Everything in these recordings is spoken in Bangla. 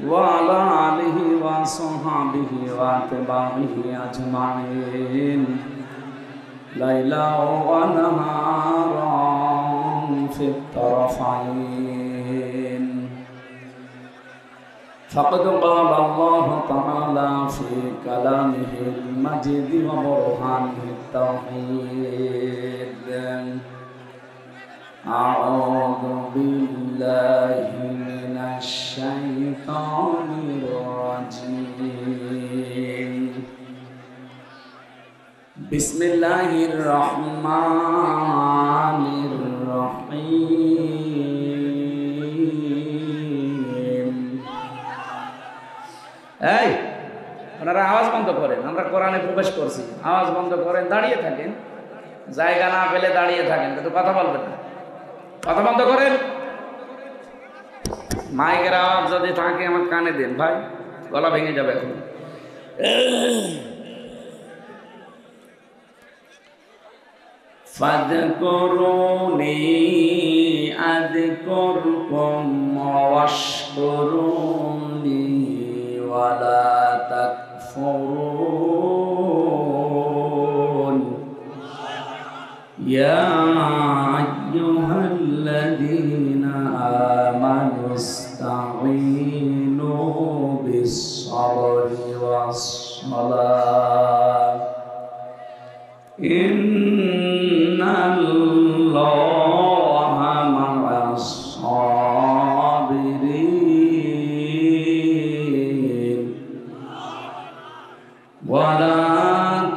وعلى آله وصحبه وأتباعه أجمعين ليلا ونهارا في الطرفين. فقد قال الله تعالى في كلامه المجيد وبرهانه التوحيد: أعوذ بالله من الشيطان الرجيم. بسم الله الرحمن الرحيم. এই আপনারা আওয়াজ বন্ধ করেন, আমরা কোরআনে প্রবেশ করছি। আওয়াজ বন্ধ করেন, দাঁড়িয়ে থাকেন, জায়গা না পেলে দাঁড়িয়ে থাকেন, কিন্তু কথা বলবেন না। কথা বন্ধ করেন। মাইকের আওয়াজ যদি থাকে আমার কানে দেন ভাই, গলা ভেঙে যাবে এখন। ফাযকুরুনি আযকুরকুম ওয়াশকুরুনি ওয়ালা তাকফুরুন। ইয়া আইয়ুহাল্লাযীনা আমানু ইসতাঈনু বিস-সাবরি ওয়াস-সালাহ ইন্নাল্লাহা মা'আস-সাবিরিন। ওয়ালা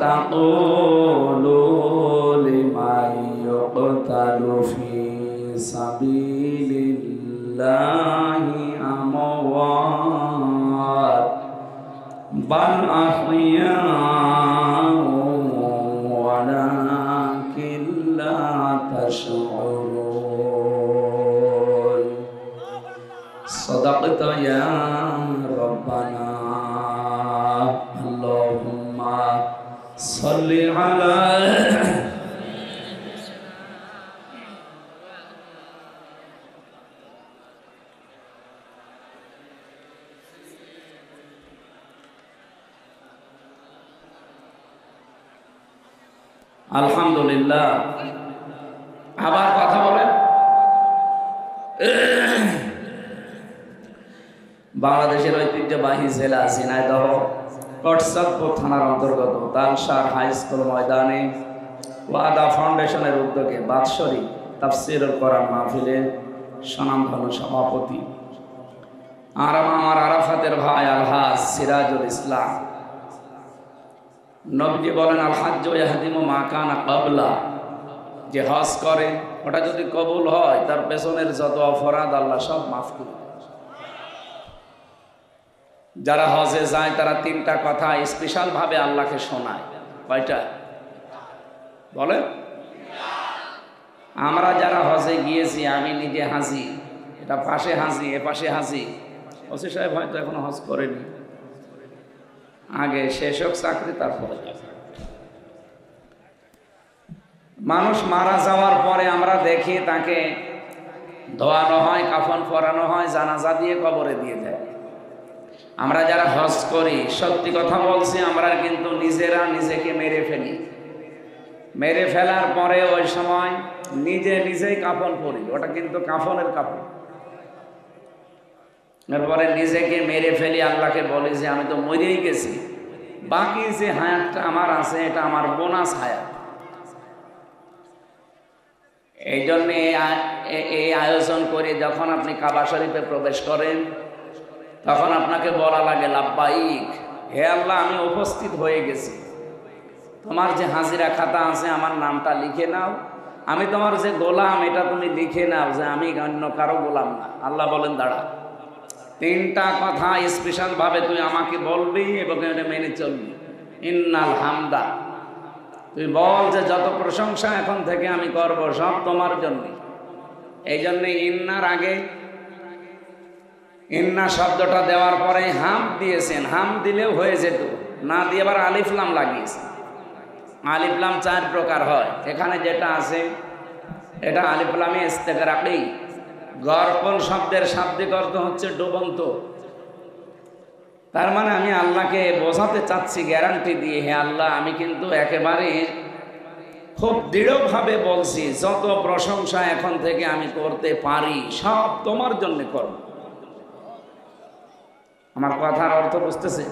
তাকুলু লিমান ইউকতালু ফি সাবিলিল্লাহি আমওয়াত বাল আহইয়াউ ওয়ালাকিন লা তাশউরুন। সাদাকতা ইয়া রাব্বানা। আল্লাহুম্মা সাল্লি আলা আলহামদুলিল্লাহ। আবার কথা বলেন। বাংলাদেশের ঐতিহ্যবাহী জেলা ঝিনাইদহ কটসাদপুর থানার অন্তর্গত তালসার হাই স্কুল ময়দানে ওয়াদা ফাউন্ডেশনের উদ্যোগে বাৎসরিক তাফসীরুল কোরআন মাহফিলের স্বনামধন্য সভাপতি আমার আরাফাতের ভাই আলহাজ সিরাজুল ইসলাম। নবীজি বলেন, আল হাজ্জু ইয়াহদিমু মা কানা ক্বাবলা। যে হজ করে ওটা যদি কবুল হয়, তার পেছনের যত অপরাধ আল্লাহ সব মাফ করে দেয়। যারা হজে যায় তারা তিনটা কথা স্পেশাল ভাবে আল্লাহকে শোনায়। কয়টা বলেন? আমরা যারা হজে গিয়েছি, আমি নিজে হাজি, এটা পাশে হাজি, এ পাশে হাজি। ওসি সাহেব হয়তো এখনো হজ করেনি, আগে শেষ হোক চাকরি, তারপরে মানুষ মারা যাওয়ার পরে আমরা দেখি তাকে ধোয়ানো হয়, কাফন পরানো হয়, জানাজা দিয়ে কবরে দিয়ে দেয়। আমরা যারা হজ করি, সত্যি কথা বলছি, আমরা কিন্তু নিজেরা নিজেকে মেরে ফেলি। মেরে ফেলার পরে ওই সময় নিজেই কাফন পরি, ওটা কিন্তু কাফনের কাপড়। এরপরে নিজেকে মেরে ফেলি, আল্লাহকে বলি যে আমি তো মরেই গেছি, বাকি যে হায়াতটা আমার আছে এটা আমার বোনাস হায়াত। এই জন্যে এই আয়োজন করে যখন আপনি কাবা শরীফে প্রবেশ করেন, তখন আপনাকে বলা লাগে লাব্বাইক, হে আল্লাহ আমি উপস্থিত হয়ে গেছি, তোমার যে হাজিরা খাতা আছে আমার নামটা লিখে নাও, আমি তোমার যে গোলাম এটা তুমি লিখে নাও যে আমি অন্য কারো গোলাম না। আল্লাহ বলেন দাঁড়া, তিনটা কথা স্পেশাল ভাবে তুই আমাকে বলবি এবং এটা মেনে চলবি। ইন্নাল হামদা, তুই বল যে যত প্রশংসা এখন থেকে আমি করব সব তোমার জন্য। এই জন্যে ইন্নার আগে ইন্না শব্দটা দেওয়ার পরে হাম দিয়েছেন। হাম দিলেও হয়ে যেত, না দিয়ে আবার আলিফ লাম লাগিয়েছে। আলিফ লাম চার প্রকার হয়, এখানে যেটা আছে এটা আলিফ লামে ইস্তেগরাকি। গর্পণ শব্দের শাব্দিক অর্থ হচ্ছে ডুবন্ত, তার মানে আমি আল্লাহকে বোঝাতে চাচ্ছি গ্যারান্টি দিয়ে, হে আল্লাহ আমি কিন্তু একেবারে খুব দৃঢ়ভাবে বলছি যত প্রশংসা এখন থেকে আমি করতে পারি সব তোমার জন্য করব। আমার কথার অর্থ বুঝতেছে?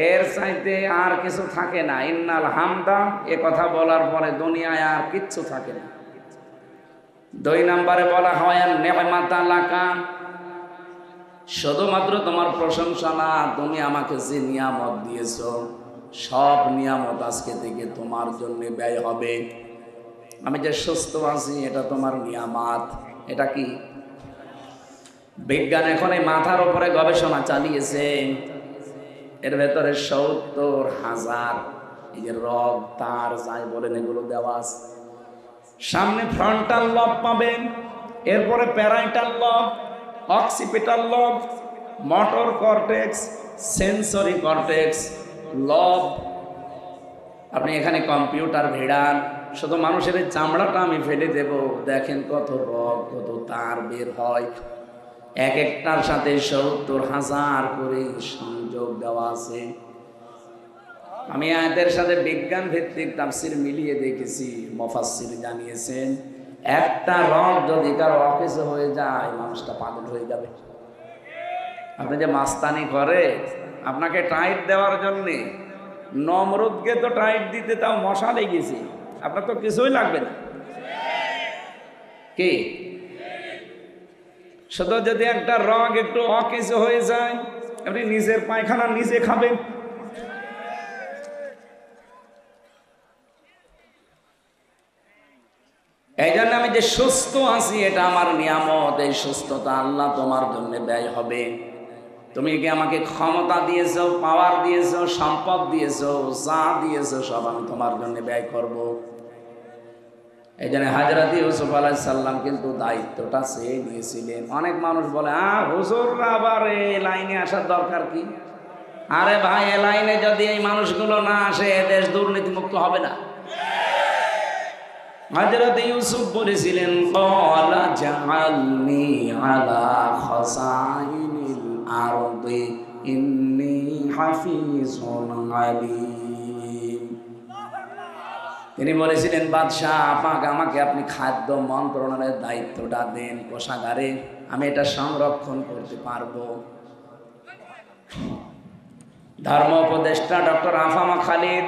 এর চাইতে আর কিছু থাকে না। ইন্নাল হামদা এ কথা বলার পরে দুনিয়ায় আর কিচ্ছু থাকে না। 2 নম্বরে বলা হয় আর নেমাতা লাকা, শুধুমাত্র তোমার প্রশংসা না, তুমি আমাকে যে নিয়ামত দিয়েছো সব নিয়ামত আজকে থেকে তোমার জন্য ব্যয় হবে। আমি যে সুস্থ আছি এটা তোমার নিয়ামত। এটা কি? বিজ্ঞান এখন এই মাথার উপরে গবেষণা চালিয়েছে, এর ভেতরে 70,000 এই যে রগ তার যাই বলেন এগুলো দেওয়া আছে। সামনে ফ্রন্টাল লব পাবেন, এরপরে প্যারাইটাল লব, অক্সিপিটাল লব, মোটর কর্টেক্স, সেন্সরি কর্টেক্স, লব। আপনি এখানে কম্পিউটার ভিড়ান, শুধু মানুষের চামড়াটা আমি ফেলে দেব, দেখেন কত রগ কত তার বের হয়। এক একটার সাথে 70,000 করে সংযোগ দেওয়া আছে। আমি আয়াতের সাথে বিজ্ঞান ভিত্তিক তাফসীর মিলিয়ে দেখেছি, মুফাসসির জানিয়েছেন একটা রগ যদি কারো অকেজ হয়ে যায় মানুষটা পাগল হয়ে যাবে। আপনি যে মাস্তানি করে আপনাকে টাইট দেওয়ার জন্যে, নমরুদকে তো টাইট দিতে তাও মশা লেগেছে, আপনার তো কিছুই লাগবে না। কি শুধু যদি একটা রগ একটু অকেজ হয়ে যায় আপনি নিজের পায়খানা নিজে খাবেন। এই জন্য আমি যে সুস্থ আছি এটা আমার নিয়ামত, এই সুস্থতা আল্লাহ তোমার জন্য ব্যয় হবে। তুমি কি আমাকে ক্ষমতা দিয়েছো, পাওয়ার দিয়েছো, সম্পদ দিয়েছো, যা দিয়েছো সব আমি তোমার জন্য ব্যয় করব। এই জন্য হযরত ইউসুফ আলাইহিস সালাম কিন্তু দায়িত্বটা চেয়ে নিয়েছিলেন। অনেক মানুষ বলে হুজুররা আবার এই লাইনে আসার দরকার কি? আরে ভাই, এই লাইনে যদি এই মানুষগুলো না আসে দেশ দুর্নীতিমুক্ত হবে না। হযরত ইউসুফ বলেছিলেন ক্বালা জাআলনি আলা খাসাইনিল আরদি ইন্নী হাফিজুন আলীম। তিনি বলেছিলেন বাদশাহ আমাকে আপনি খাদ্য মন্ত্রণালয়ের দায়িত্বটা দেন, কোষাগারে আমি এটা সংরক্ষণ করতে পারবো। ধর্ম উপদেষ্টা ডক্টর আফামা খালিদ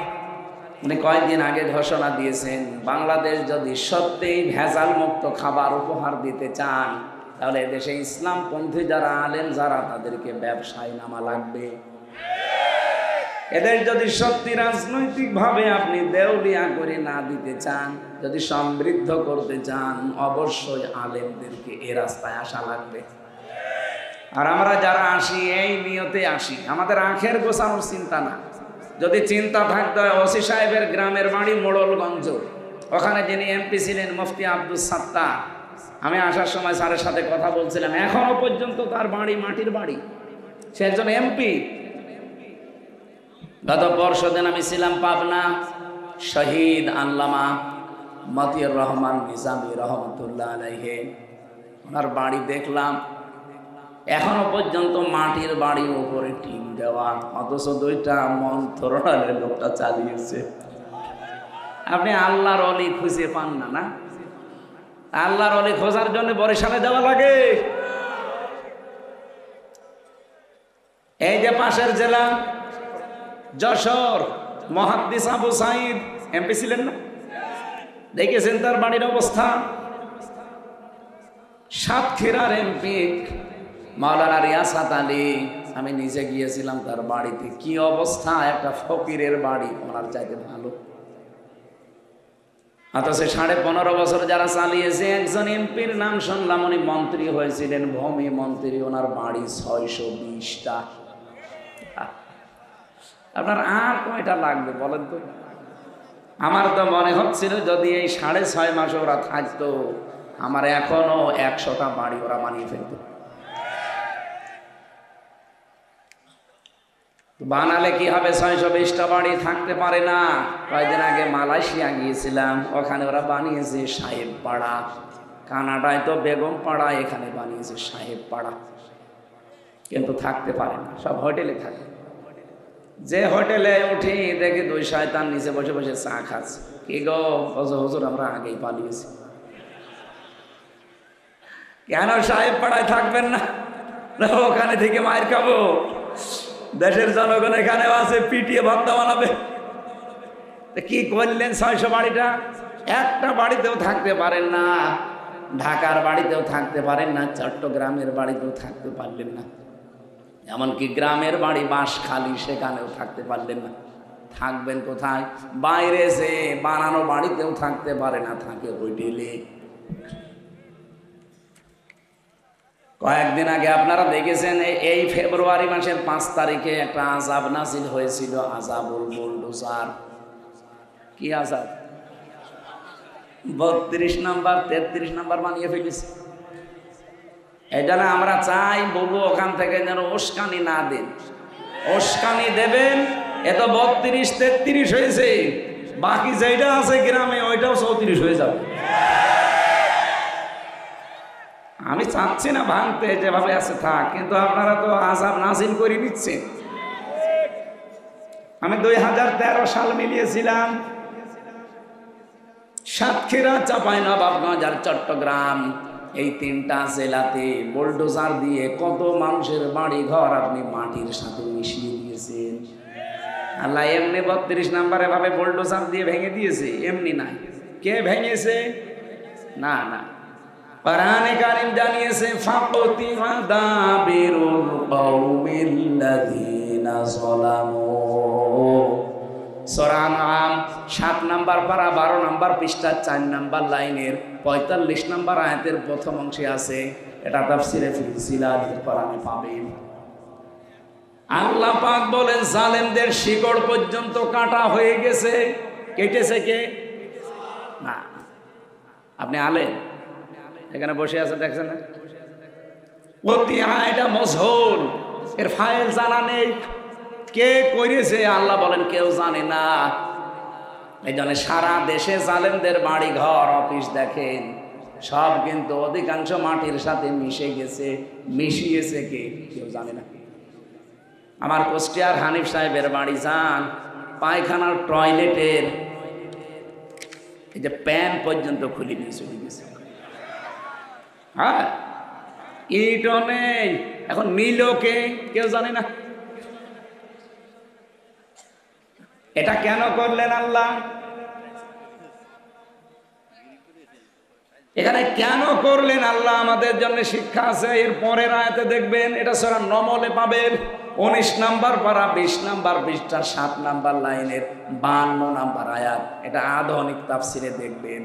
উনি কয়েকদিন আগে ঘোষণা দিয়েছেন বাংলাদেশ যদি সত্যিই ভেজাল মুক্ত খাবার উপহার দিতে চান তাহলে দেশে ইসলামপন্থী যারা আলেম যারা তাদেরকে ব্যবসায় নামা লাগবে। এদের যদি সত্যি রাজনৈতিকভাবে আপনি দেউলিয়া করে না দিতে চান, যদি সমৃদ্ধ করতে চান, অবশ্যই আলেমদেরকে এ রাস্তায় আসা লাগবে। আর আমরা যারা আসি এই নিয়তে আসি, আমাদের আখের গোছানোর চিন্তা না। যদি চিন্তা থাকতে হয়, ওসি সাহেবের গ্রামের বাড়ি মোড়লগঞ্জ, ওখানে যিনি এমপি ছিলেন মুফতি আব্দুস সাত্তার, আমি আসার সময় স্যারের সাথে কথা বলছিলাম, এখনো পর্যন্ত তার বাড়ি মাটির বাড়ি, সে একজন এমপি। গত বর্ষদিন আমি ছিলাম পাবনা, শহীদ আল্লামা মতিউর রহমান নিজামী রহমতুল্লাহ আলাইহি, ওনার বাড়ি দেখলাম, এখনো পর্যন্ত মাটির বাড়ির উপরে টিন দেওয়া, অথচ 2টা মন্ত্রণালয়ের লোকটা চালিয়েছে। আপনি আল্লাহর অলি খুঁজে পান না? না, আল্লাহর অলি খোঁজার জন্য বরিশালে দেওয়া লাগে। এই যে পাশের জেলা যশোর, মুহাদ্দিস আবু সাঈদ এমপি ছিলেন না? দেখেছেন তার বাড়ির অবস্থা। সাতক্ষীরার এমপি মাওলানা রিয়াসাত আলী, আমি নিজে গিয়েছিলাম তার বাড়িতে, কি অবস্থা, একটা ফকিরের বাড়ি, ওনার চাইতে ভালো। অথচ 15.5 বছর যারা চালিয়েছে, একজন এমপির নাম শুনলাম উনি মন্ত্রী হয়েছিলেন, ভূমি মন্ত্রী, ওনার বাড়ি 620টা। আপনার আর কয়টা লাগবে বলেন তো? আমার তো মনে হচ্ছিল যদি এই 6.5 মাস ওরা থাকতো, আমার এখনো 100টা বাড়ি ওরা বানিয়ে ফেলতো। বানালে কি হবে, 620টা বাড়ি থাকতে পারে না। কয়েকদিন আগে মালয়েশিয়া গিয়েছিলাম, ওখানে ওরা বানিয়েছে সাহেব পাড়া। কানাডায় তো বেগম পাড়া, এখানে বানিয়েছে সাহেব পাড়া। কিন্তু থাকতে পারে না, সব হোটেলে থাকে। যে হোটেলে উঠি দেখি দুই শয়তান নিচে বসে বসে চা খাচ্ছে। কি গো হুজুর, আমরা আগেই পালিয়েছি। কেন সাহেব পাড়ায় থাকবেন না? ওখানে থেকে মায়ের খাবো। দেশের জনগণ এখানেও আছে, পিটিয়ে ভর্তা বানাবে। কি করলেন? 600 বাড়িটা, একটা বাড়িতেও থাকতে পারেন না। ঢাকার বাড়িতেও থাকতে পারেন না, চট্টগ্রামের বাড়িতেও থাকতে পারলেন না, এমনকি গ্রামের বাড়ি বাঁশখালী, সেখানেও থাকতে পারলেন না। থাকবেন কোথায়? বাইরে যে বানানো বাড়িতেও থাকতে পারে না, থাকে হোটেলে। কয়েকদিন আগে আপনারা দেখেছেন, এই ফেব্রুয়ারি মাসের 5 তারিখে একটা আযাব নাযিল হয়েছিল, আযাবুল বুলডোজার। কি আযাব? 32 নাম্বার 33 নাম্বার বানিয়ে ফেলেছে। এই জন্য আমরা চাই বলবো ওখান থেকে যেন উস্কানি না দেন। উস্কানি দেবেন, এত 32 33 হয়েছে, বাকি যেটা আছে গ্রামে ওইটাও 34 হয়ে যাবে। আমি চাচ্ছি না ভাঙতে, যেভাবে আছে থাক, কিন্তু আপনারা তো আযাব নাযিল করে নিচ্ছেন। আমি 2013 সাল মিলিয়েছিলাম, সাতক্ষীরা, চাঁপাইনবাবগঞ্জ আর চট্টগ্রাম, এই 3টা জেলাতে বুলডোজার দিয়ে কত মানুষের বাড়ি ঘর আপনি মাটির সাথে মিশিয়ে দিয়েছেন। আল্লাহ এমনি 32 নাম্বারে ভাবে বুলডোজার দিয়ে ভেঙে দিয়েছে, এমনি নাই। কে ভেঙেছে? না না, কোরআনে কারীম জানিয়েছে, ফাকুতিহা দাবিরুল কওমিল্লাযীনা যালামু। সূরা আনআম 7 নাম্বার পারা 12 নাম্বার পৃষ্ঠা 4 নাম্বার লাইনের 45 নাম্বার আয়াতের প্রথম অংশে আছে। এটা তাফসিরে ফিলসিলাত কোরআনে পাবেন। আল্লাহ পাক বলেন, জালেমদের শিকড় পর্যন্ত কাটা হয়ে গেছে। কেটেছে কে? না, আপনি আলেম, এখানে বসে আছে দেখছেন না? এটা মজহুল, এর ফাইল জানা নেই, কে করেছে আল্লাহ বলেন কেউ জানে না। এই জন্য সারা দেশে জালেমদের বাড়ি ঘর অফিস দেখেন, সব কিন্তু অধিকাংশ মাটির সাথে মিশে গেছে। মিশিয়েছে কে? কেউ জানে না। আমার কুষ্টিয়ার হানিফ সাহেবের বাড়ি যান, পায়খানার টয়লেটের এই যে প্যান পর্যন্ত খুলে নিয়ে চলে গেছে। হ্যাঁ, ইটও নেই, এখন নিল কে? কেউ জানে না। এটা কেন করলেন আল্লাহ? এখানে কেন করলেন আল্লাহ? আমাদের জন্য শিক্ষা আছে। এর পরের আয়াতে দেখবেন, এটা সূরা নমলে পাবেন, 19 নাম্বার পারা 20 নাম্বার পৃষ্ঠা 7 নাম্বার লাইনের 52 নাম্বার আয়াত। এটা আধুনিক তাফসিরে দেখবেন।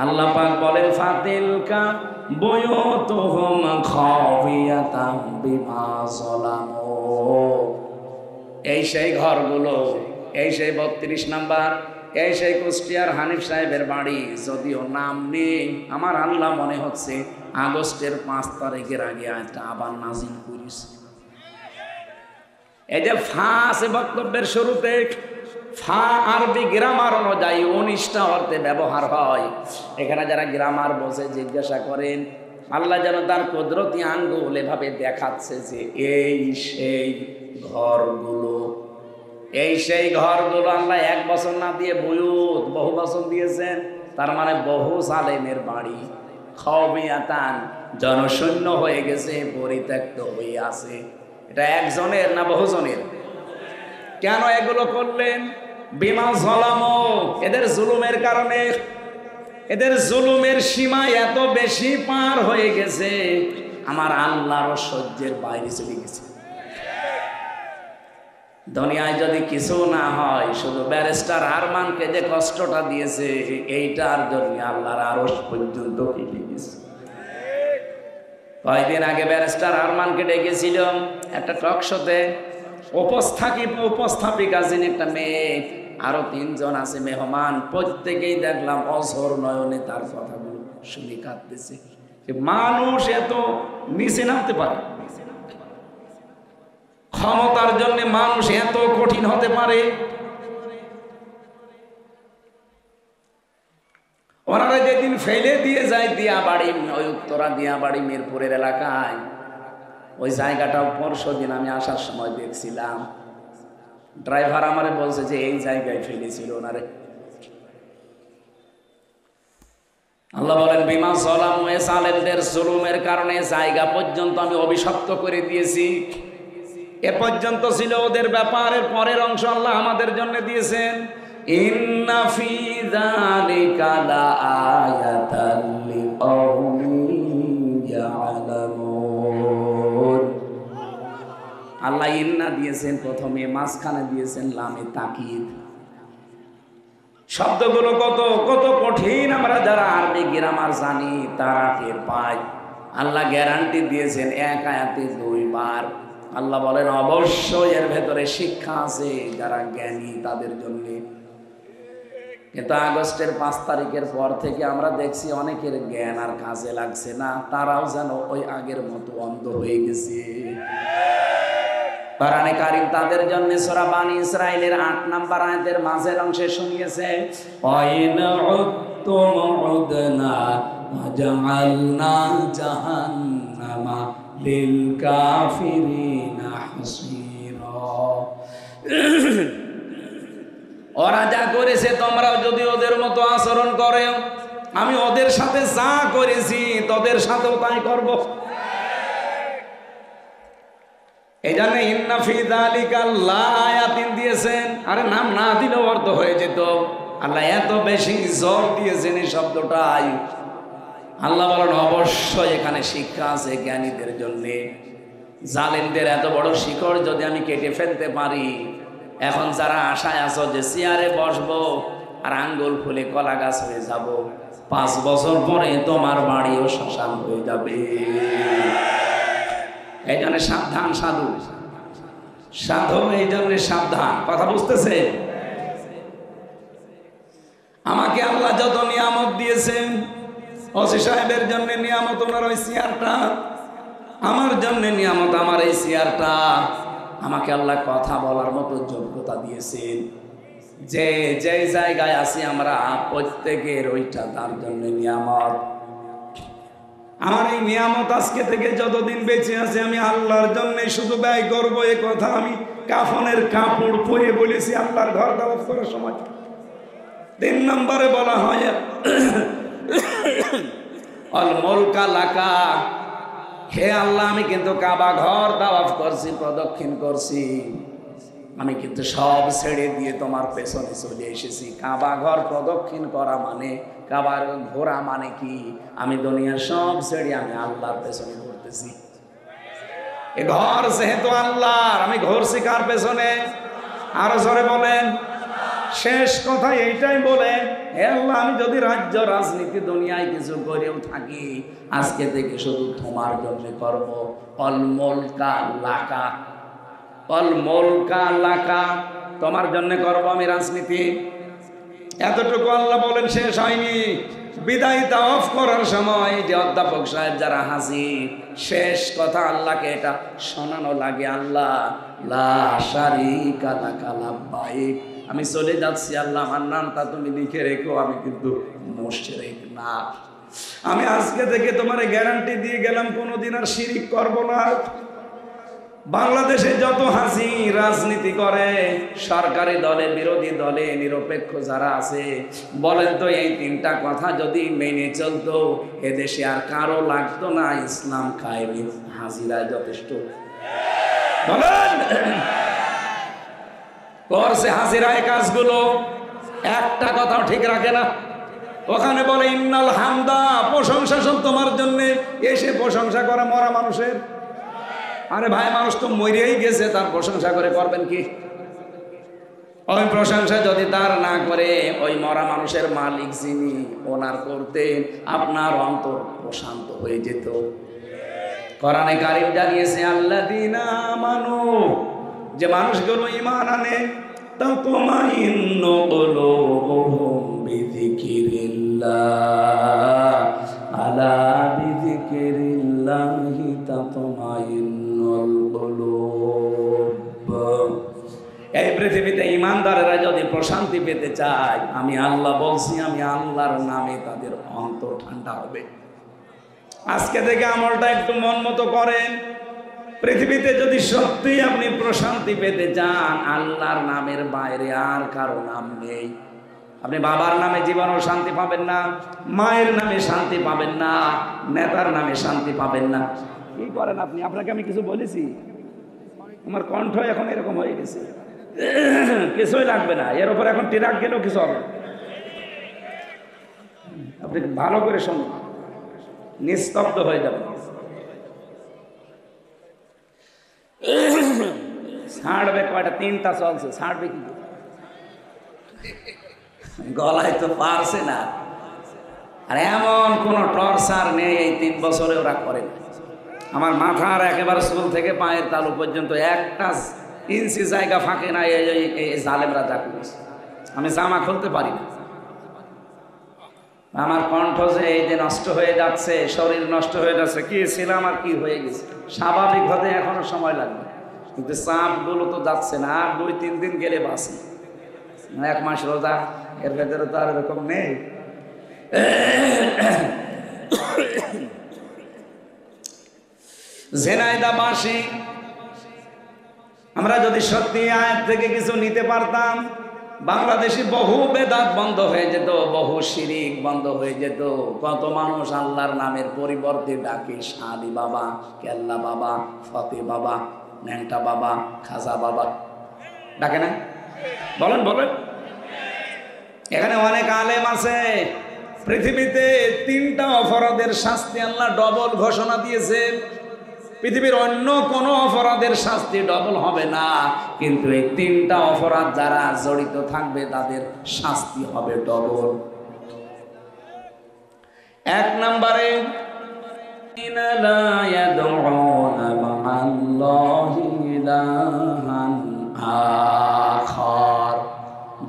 আল্লাহ পাক বলেন, ফাতিলকা বুয়ুতুহুম খাওয়িয়াতাম বিমা যালামু। এই সেই ঘরগুলো, এই সেই 32 নাম্বার, এই সেই কুষ্টিয়ার হানিফ সাহেবের বাড়ি। যদিও নাম নেই, আমার আল্লাহ মনে হচ্ছে আগস্টের 5 তারিখের আগে একটা আবার নাজিল করিস। এই যে ফা আছে বক্তব্যের শুরুতে, ফা আরবি গ্রামার অনুযায়ী 19টা অর্থে ব্যবহার হয়। এখানে যারা গ্রামার বোঝে জিজ্ঞাসা করেন, আল্লাহ যেন তার কুদরতি আঙ্গুল এভাবে দেখাচ্ছে যে এই সেই ঘরগুলো, এই সেই ঘরগুলো। আল্লাহ 1 বছর না দিয়ে বুয়ুত বহু বছর দিয়েছেন, তার মানে বহু জালেমের বাড়ি। খাওয়িয়াতান, জনশূন্য হয়ে গেছে, পরিত্যক্ত হয়ে আছে। এটা একজনের না বহুজনের? কেন এগুলো করলেন? বিমা যালামু, এদের জুলুমের কারণে। এদের জুলুমের সীমা এত বেশি পার হয়ে গেছে, আমার আল্লাহর সহ্যের বাইরে চলে গেছে। দুনিয়ায় যদি কিছু না হয়, শুধু ব্যারিস্টার আরমানকে যে কষ্টটা দিয়েছে, এইটার জন্য আল্লাহর আরশ পর্যন্ত কেটে গেছে। কয়েকদিন আগে ব্যারিস্টার আরমানকে ডেকেছিলাম একটা টক শোতে। উপস্থাপিকা যিনি একটা মেয়ে, আরো 3 জন আছে মেহমান, প্রত্যেকেই দেখলাম অঝোর নয়নে তার কথাগুলো শুনে কাঁদতেছে। মানুষ এত নিচে নামতে পারে? ক্ষমতার জন্য মানুষ এত কঠিন হতে পারে? ওনারা যেদিন ফেলে দিয়ে যায় দিয়াবাড়ি, ওই উত্তরা দিয়াবাড়ি মিরপুরের এলাকায়, ওই জায়গাটাও পরশুদিন আমি আসার সময় দেখছিলাম। ড্রাইভার আমারে বলছে যে এই জায়গায় ফেলেছিল ওনারে। আল্লাহ বলেন বিমা যালামু, জালেমদের জুলুমের কারণে জায়গা পর্যন্ত আমি অভিশপ্ত করে দিয়েছি। এ পর্যন্ত ছিল ওদের ব্যাপারের, পরের অংশ আল্লাহ আমাদের জন্য দিয়েছেন। ইন্না ফি যালিকা লাআয়াতান লিকাউমিন ইয়ালামুন। আল্লাহ ইন্না দিয়েছেন প্রথমে, মাঝখানে দিয়েছেন লামে তাকিদ। শব্দগুলো কত কত কঠিন, আমরা যারা আরবি গ্রামার জানি তারা টের পাই। আল্লাহ গ্যারান্টি দিয়েছেন এক আয়াতে 2 বার। আল্লাহ বলেন অবশ্যই এর ভেতরে শিক্ষা আছে যারা জ্ঞানী তাদের জন্য। কিন্তু আগস্টের 5 তারিখের পর থেকে আমরা দেখছি অনেকের জ্ঞান আর কাজে লাগছে না, তারাও যেন ওই আগের মতো অন্ধ হয়ে গেছে। কোরআনে কারীম তাদের জন্য সূরা বানী ইসরাঈলের 8 নম্বর আয়াতের মাঝের অংশে শুনিয়েছে, ওয়াইন উতুম উদনা ওয়াজআলনা জাহান্নামা লিল কাফিরিনা হাসীরা। ওরা যা করেছে তোমরাও যদি ওদের মতো আচরণ করো, আমি ওদের সাথে যা করেছি তোদের সাথেও তাই করব। এই জন্য ইন্না ফি যালিকা লাআয়াতিন দিয়েছেন। আরে নাম না দিলেও অর্থ হয়ে যেত। আল্লাহ এত বেশি জোর দিয়েছেন এই শব্দটাই। আল্লাহ বলেন অবশ্যই এখানে শিক্ষা আছে জ্ঞানীদের জন্য। জালেমদের এত বড় শিকড় যদি আমি কেটে ফেলতে পারি, এখন যারা আশায় আছো যে চেয়ারে বসবো আর আঙ্গুল ফুলে কলা গাছ হয়ে যাব, 5 বছর পরে তোমার বাড়িও শ্মশান হয়ে যাবে। এই জন্য সাবধান সাধু, সাধু এই জন্য সাবধান। কথা বুঝতেছে? আমাকে আল্লাহ যত নিয়ামত দিয়েছেন, ওসি সাহেবের জন্য নিয়ামত ওনার ওই চেয়ারটা, আমার জন্য নিয়ামত আমার এই চেয়ারটা। আমাকে আল্লাহ কথা বলার মতো যোগ্যতা দিয়েছেন। যে যেই জায়গায় আছি আমরা প্রত্যেকের ওইটা তার জন্য নিয়ামত। আমার এই নিয়ামত আজকে থেকে যতদিন বেঁচে আছে আমি আল্লাহর জন্য শুধু ব্যয় করব। এ কথা আমি কাফনের কাপড় পরে বলেছি আল্লাহর ঘর দাওয়াত করার সময়। 3 নম্বরে বলা হয় অল মুলকা লাকা, হে আল্লাহ আমি কিন্তু কাবা ঘর দাওয়াত করছি, প্রদক্ষিণ করছি, আমি কিন্তু সব ছেড়ে দিয়ে তোমার পেছনে চলে এসেছি। কাবা ঘর প্রদক্ষিণ করা মানে, কাবার ঘোরা মানে কি? আমি দুনিয়ার সব ছেড়ে আমি আল্লাহর পেছনে ঘুরতেছি। এ ঘর যেহেতু আল্লাহর, আমি ঘুরছি কার পেছনে? আরো জোরে বলেন। শেষ কথা এইটাই বলে, হে আল্লাহ আমি যদি রাজ্য রাজনীতি দুনিয়ায় কিছু করেও থাকি, আজকে থেকে শুধু তোমার জন্য করব। অল মুলকা লাকা, অল মুলকা লাকা, তোমার জন্য করব আমি রাজনীতি। এতটুকু আল্লাহ বলেন, শেষ হয়নি। বিদায় তাওয়াফ করার সময় যে অধ্যাপক সাহেব যারা হাজির, শেষ কথা আল্লাহকে এটা শোনানো লাগে, আল্লাহ লা শারীকা লাকা লাব্বাইক, আমি চলে যাচ্ছি আল্লাহ, আমার নামটা তুমি লিখে রেখো, আমি কিন্তু মুশরিক না। আমি আজকে থেকে তোমার গ্যারান্টি দিয়ে গেলাম কোনোদিন আর শিরিক করব না। বাংলাদেশে যত হাসি রাজনীতি করে, সরকারি দলে বিরোধী দলে নিরপেক্ষ যারা আছে, বলেন তো এই 3টা কথা যদি মেনে চলতো, এদেশে আর কারো লাগতো না ইসলাম কায়েমে, হাজিরায় যথেষ্ট। বলেন করছে হাজিরায় কাজগুলো, একটা কথাও ঠিক রাখে না। ওখানে বলে ইন্নাল হামদা, প্রশংসা সব তোমার জন্য, এসে প্রশংসা করে মরা মানুষের। আরে ভাই মানুষ তো মরেই গেছে, তার প্রশংসা করে করবেন কি? ওই প্রশংসা যদি তার না করে ওই মরা মানুষের মালিক যিনি, ওনার করতেন, আপনার অন্তর প্রশান্ত হয়ে যেত। কোরআনে কারীম জানিয়েছে আল্লাযীনা আমানু, যে মানুষগুলো ঈমান আনে, তাতমাইন্নু কুলুবুহুম বিযিকরিল্লাহ, আলা বিযিকরিল্লাহি তাতমাইন্নুল কুলুব। এই পৃথিবীতে ঈমানদারেরা যদি প্রশান্তি পেতে চায়, আমি আল্লাহ বলছি, আমি আল্লাহর নামে তাদের অন্তর ঠান্ডা হবে। আজকে থেকে আমলটা একটু মন মতো করেন। পৃথিবীতে যদি সত্যি আপনি প্রশান্তি পেতে চান, আল্লাহর নামের বাইরে আর কারো নাম নেই। আপনি বাবার নামে জীবনও শান্তি পাবেন না, মায়ের নামে শান্তি পাবেন না, নেতার নামে শান্তি পাবেন না। কি করেন আপনি? আপনাকে আমি কিছু বলেছি? আমার কণ্ঠ এখন এরকম হয়ে গেছে, কিছুই লাগবে না। এর উপর এখন ট্রাক গেলেও কিছু হবে। আপনি ভালো করে শুনুন, নিস্তব্ধ হয়ে যাবেন। ছাড়বে কয়টা? 3টা চলছে, ছাড়বে কি? গলায় তো পারছে না। আর এমন কোন টর্চার নেই এই 3 বছরে ওরা করে না। আমার মাথার একেবারে চুল থেকে পায়ের তালু পর্যন্ত 1 ইঞ্চি জায়গা ফাঁকে না। এই জালেমরা যা করেছে, আমি জামা খুলতে পারি না। আমার কণ্ঠ যে এই যে নষ্ট হয়ে যাচ্ছে, শরীর নষ্ট হয়ে যাচ্ছে, কি ছিলাম আর কি হয়ে গেছে। স্বাভাবিক হতে এখনো সময় লাগবে, কিন্তু চাপগুলো তো যাচ্ছে না। আর 2-3 দিন গেলে বাঁচি। 1 মাস রোজা, এর ভেতরে তো আর এরকম নেই। ঝিনাইদহবাসী আমরা যদি সত্যি আয়াত থেকে কিছু নিতে পারতাম, বাংলাদেশে বহু বেদাত বন্ধ হয়ে যেত, বহু শিরিক বন্ধ হয়ে যেত। কত মানুষ আল্লাহর নামের পরিবর্তে ডাকে শালি বাবা, কেল্লা বাবা, ফতে বাবা, ন্যাংটা বাবা, খাজা বাবা, ডাকে না? বলেন বলেন। এখানে অনেক আলেম আছে। পৃথিবীতে 3টা অপরাধের শাস্তি আল্লাহ ডবল ঘোষণা দিয়েছেন। পৃথিবীর অন্য কোনো অপরাধের শাস্তি ডবল হবে না, কিন্তু এই 3টা অপরাধ যারা জড়িত থাকবে তাদের শাস্তি হবে ডবল। 1 নম্বরে,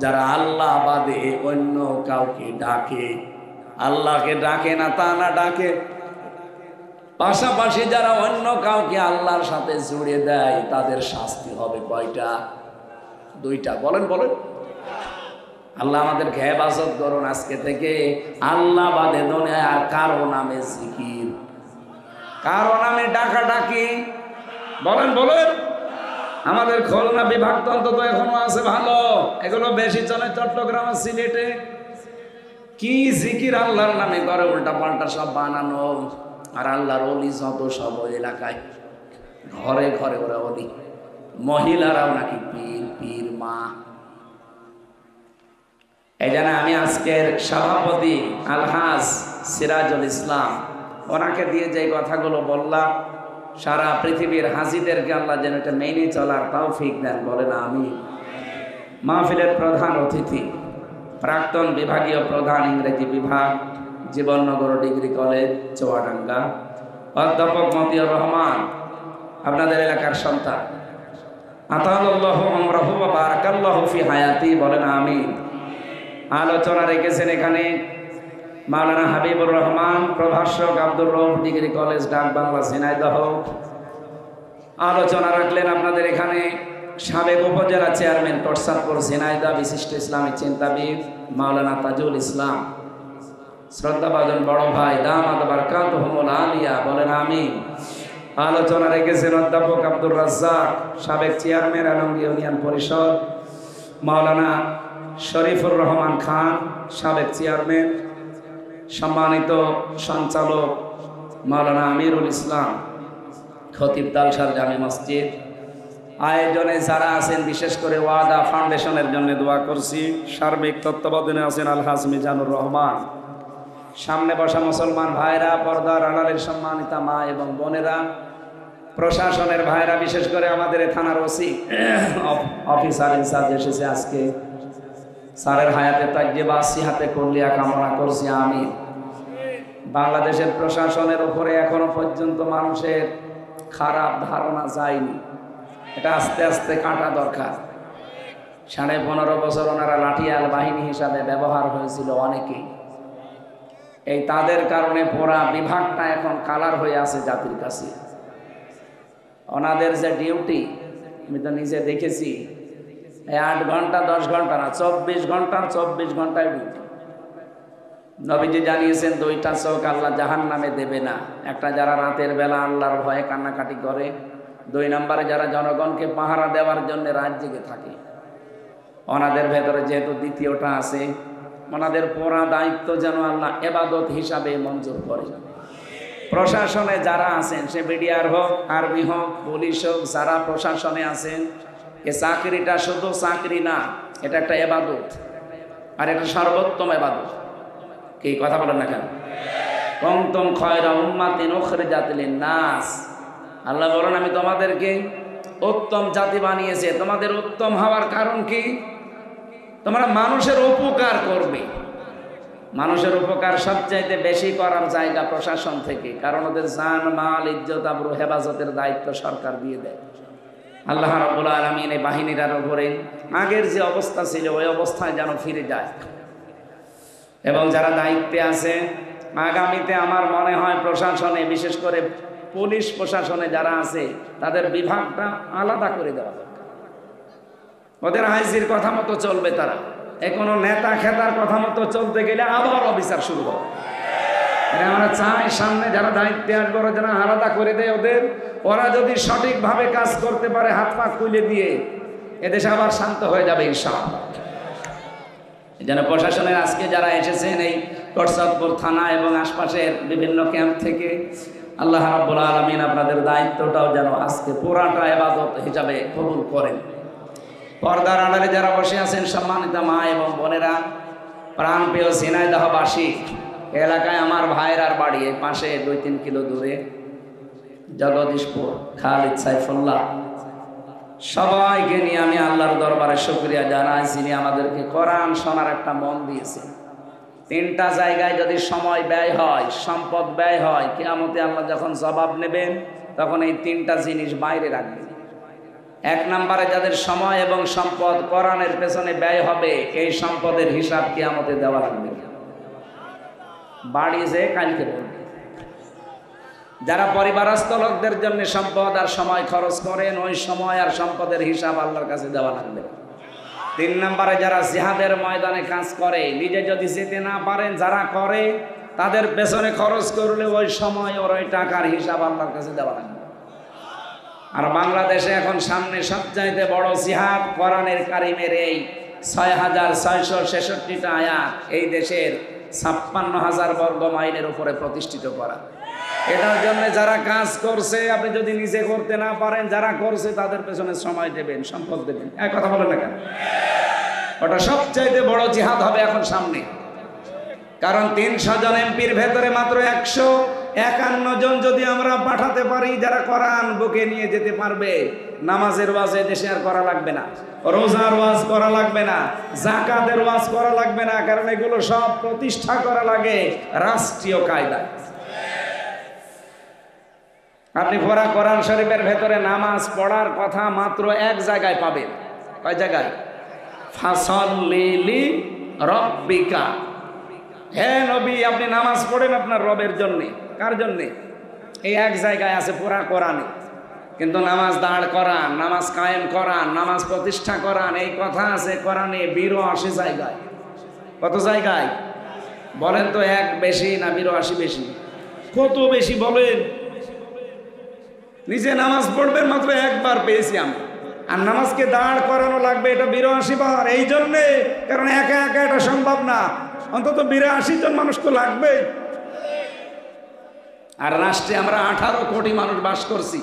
যারা আল্লাহ বাদে অন্য কাউকে ডাকে, আল্লাহকে ডাকে না তা না, ডাকে পাশাপাশি যারা অন্য কাউকে আল্লাহর সাথে জুড়ে দেয়, তাদের শাস্তি হবে কয়টা? 2টা। বলেন বলেন। আল্লাহ আমাদেরকে হেফাজত করুন আজকে থেকে আল্লাহ বাদে দুনিয়ায় আর কারো নামে জিকির, কারো নামে ডাকাডাকি। বলেন বলেন। আমাদের খুলনা বিভাগ তো অন্তত এখনো আছে ভালো, এগুলো বেশি চলে চট্টগ্রাম আর সিলেটে। কি জিকির আল্লাহর নামে করে, উল্টা পাল্টা সব বানানো। আর আল্লাহর ওলি যত সব এলাকায়, ঘরে ঘরে ওরা ওলি। মহিলারাও নাকি পীর, পীর মা। এই জন্য আমি আজকের সভাপতি আলহাজ সিরাজুল ইসলাম, ওনাকে দিয়ে যে কথাগুলো বললাম, সারা পৃথিবীর হাজিদেরকে আল্লাহ যেন এটা মেনে চলার তৌফিক দেন। বলেন আমিন। মাহফিলের প্রধান অতিথি, প্রাক্তন বিভাগীয় প্রধান ইংরেজি বিভাগ, জীবননগর ডিগ্রি কলেজ, চুয়াডাঙ্গা, অধ্যাপক মতিউর রহমান, আপনাদের এলাকার সন্তান। আতাল্লাহু আমরাহু ওয়া বারাকাল্লাহু ফি হায়াতি। বলেন আমিন। আলোচনা রেখেছেন এখানে মাওলানা হাবিবুর রহমান, প্রভাষক, আব্দুর রউফ ডিগ্রি কলেজ, ডাক বাংলা, ঝিনাইদহ। আলোচনা রাখলেন আপনাদের এখানে সাবেক উপজেলা চেয়ারম্যান, টরসাদপুর, ঝিনাইদহ, বিশিষ্ট ইসলামী চিন্তাবিদ মাওলানা তাজুল ইসলাম, শ্রদ্ধাভাজন বড় ভাই দামাত বারকাতুহুমুল আলিয়া। বলেন আমিন। আলোচনা রেখেছেন অধ্যাপক আব্দুর রাজ্জাক, সাবেক চেয়ারম্যান আলমগীর ইউনিয়ন পরিষদ, মাওলানা শরীফুর রহমান খান, সাবেক চেয়ারম্যান, সম্মানিত সঞ্চালক মাওলানা আমিরুল ইসলাম, খতিব তালসার জামে মসজিদ। আয়োজনে যারা আছেন, বিশেষ করে ওয়াদা ফাউন্ডেশনের জন্য দোয়া করছি। সার্বিক তত্ত্বাবধানে আছেন আলহাজ মিজানুর রহমান। সামনে বসা মুসলমান ভাইরা, পর্দার আড়ালের সম্মানিতা মা এবং বোনেরা, প্রশাসনের ভাইরা, বিশেষ করে আমাদের থানার ওসি অফিসার ইনচার্জ এসেছে আজকে। স্যারের হায়াতে তাজ্জেবা সিহাতে করলিয়া কামনা করছি আমি। বাংলাদেশের প্রশাসনের উপরে এখনো পর্যন্ত মানুষের খারাপ ধারণা যায়নি, এটা আস্তে আস্তে কাটা দরকার। 15.5 বছর ওনারা লাঠিয়াল বাহিনী হিসাবে ব্যবহার হয়েছিল অনেকেই। এই তাদের কারণে পুরা বিভাগটা এখন কালার হয়ে আছে জাতির কাছে। ওনাদের যে ডিউটি, আমি তো নিজে দেখেছি, 8 ঘন্টা 10 ঘন্টা না, 24 ঘন্টার 24 ঘন্টায় ডিউটি। নবীজি জানিয়েছেন 2টা চোখ আল্লাহ জাহান্নামে দেবে না। একটা যারা রাতের বেলা আল্লাহর ভয়ে কান্নাকাটি করে, দুই নম্বরে যারা জনগণকে পাহারা দেওয়ার জন্য রাত জেগে থাকে, ওনাদের ভেতরে যেহেতু দ্বিতীয়টা আছে, ওনাদের পুরা দায়িত্ব যেন আল্লাহ ইবাদত হিসাবে মঞ্জুর করে। প্রশাসনে যারা আছেন, সে বিডিআর হোক, আর্মি হোক, পুলিশ হোক, যারা প্রশাসনে আছেন, এ চাকরিটা শুধু চাকরি না, এটা একটা ইবাদত, আর এটা সর্বোত্তম ইবাদত। কি কথা বলেন না কেন? কুনতুম খায়রা উম্মাতিন উখরিজাত লিন-নাস, আল্লাহ বলেন আমি তোমাদেরকে উত্তম জাতি বানিয়েছে। তোমাদের উত্তম হওয়ার কারণ কি? তোমরা মানুষের উপকার করবে। মানুষের উপকার সবচাইতে বেশি করার জায়গা প্রশাসন থেকে, কারণ ওদের জান, মাল, ইজ্জত, আবরু হেফাজতের দায়িত্ব সরকার দিয়ে দেয়। আল্লাহ রাব্বুল আলামিন এই বাহিনীটার উপরে আগের যে অবস্থা ছিল ওই অবস্থায় যেন ফিরে যায়, এবং যারা দায়িত্বে আছে আগামীতে আমার মনে হয় প্রশাসনে, বিশেষ করে পুলিশ প্রশাসনে যারা আছে, তাদের বিভাগটা আলাদা করে দেওয়া দরকার। ওদের আইজির কথা মতো চলবে তারা, কোনো নেতা খেতার কথা মতো চলতে গেলে আবার অফিসার শুরু হবে। আমরা চাই সামনে যারা দায়িত্বে আসবে ওরা যেন আলাদা করে দেয় ওদের। ওরা যদি সঠিকভাবে কাজ করতে পারে, হাত পা খুলে দিয়ে, এদেশে আবার শান্ত হয়ে যাবে ইনশাআল্লাহ। যেন প্রশাসনের আজকে যারা এসেছেন এই কোটচাঁদপুর থানা এবং আশপাশের বিভিন্ন ক্যাম্প থেকে, আল্লাহ রাব্বুল আলামিন আপনাদের দায়িত্বটাও যেন আজকে পুরাটা ইবাদত হিসাবে কবুল করেন। পর্দার আড়ালে যারা বসে আছেন সম্মানিত মা এবং বোনেরা, প্রাণপ্রিয় ঝিনাইদহবাসী, এলাকায় আমার ভাইয়ের বাড়ি, এই পাশে 2-3 কিলো দূরে জগদীশপুর, খালিদ সাইফুল্লাহ, সবাইকে নিয়ে আমি আল্লাহর দরবারে শুকরিয়া জানাই, যিনি আমাদেরকে কোরআন শোনার একটা মন দিয়েছেন। 3টা জায়গায় যদি সময় ব্যয় হয়, সম্পদ ব্যয় হয়, কিয়ামতে আল্লাহ যখন জবাব নেবেন তখন এই 3টা জিনিস বাইরে রাখবেন। 1 নম্বরে যাদের সময় এবং সম্পদ কোরআনের পেছনে ব্যয় হবে, এই সম্পদের হিসাব কিয়ামতে দেওয়া লাগবে। বাড়ি যে কালকে বলবে। যারা পরিবারস্থ লোকদের জন্য সম্পদ আর সময় খরচ করেন, ওই সময় আর সম্পদের হিসাব আল্লাহর কাছে দেওয়া লাগবে। 3 নম্বরে যারা জিহাদের ময়দানে কাজ করে, নিজে যদি যেতে না পারেন, যারা করে তাদের পেছনে খরচ করলে ওই সময় ওর ওই টাকার হিসাব আল্লাহর কাছে দেওয়া লাগবে। আর বাংলাদেশে এখন সামনে সবচাইতে বড় জিহাদ কোরআনের কারিমের এই 6666টা আয়াত এই দেশের 56,000 বর্গ মাইলের উপরে প্রতিষ্ঠিত করা। এটার জন্য যারা কাজ করছে, আপনি যদি নিজে করতে না পারেন, যারা করছে তাদের পেছনে সময় দেবেন, সম্পদ দেবেন। এক কথা বলেন না কেন? ওটা সবচাইতে বড় জিহাদ হবে এখন সামনে। কারণ 300 জন এমপির ভেতরে মাত্র 151 জন যদি আমরা পাঠাতে পারি, যারা কোরআন বুকে নিয়ে যেতে পারবে, নামাজের ওয়াজ দেশে আর করা লাগবে না, রোজার ওয়াজ করা লাগবে না, যাকাতের ওয়াজ করা লাগবে না, কারণ এগুলো সব প্রতিষ্ঠা করা লাগে রাষ্ট্রীয় কায়দায়। আপনি পড়া কোরআন শরীফের ভেতরে নামাজ পড়ার কথা মাত্র 1 জায়গায় পাবেন। কয় জায়গায়? ফাসাল্লি লিরাব্বিকা, হে নবী আপনি নামাজ পড়েন আপনার রবের জন্যে। কার জন্যে? এই 1 জায়গায় আছে পুরা কোরআনে। কিন্তু নামাজ দাঁড় করান, নামাজ কায়েম করান, নামাজ প্রতিষ্ঠা করান, এই কথা আছে কোরআনে 82 জায়গায়। কত জায়গায় বলেন তো? 1 বেশি না 82 বেশি? কত বেশি বলেন? নিজে নামাজ পড়বেন মাত্র 1 বার পেয়েছি আমি, আর নামাজকে দাঁড় করানো লাগবে এটা 82 বার। এই জন্যে, কারণ একা একা এটা সম্ভব না, অন্তত 82 জন মানুষ তো লাগবে। আর রাষ্ট্রে আমরা 18 কোটি মানুষ বাস করছি।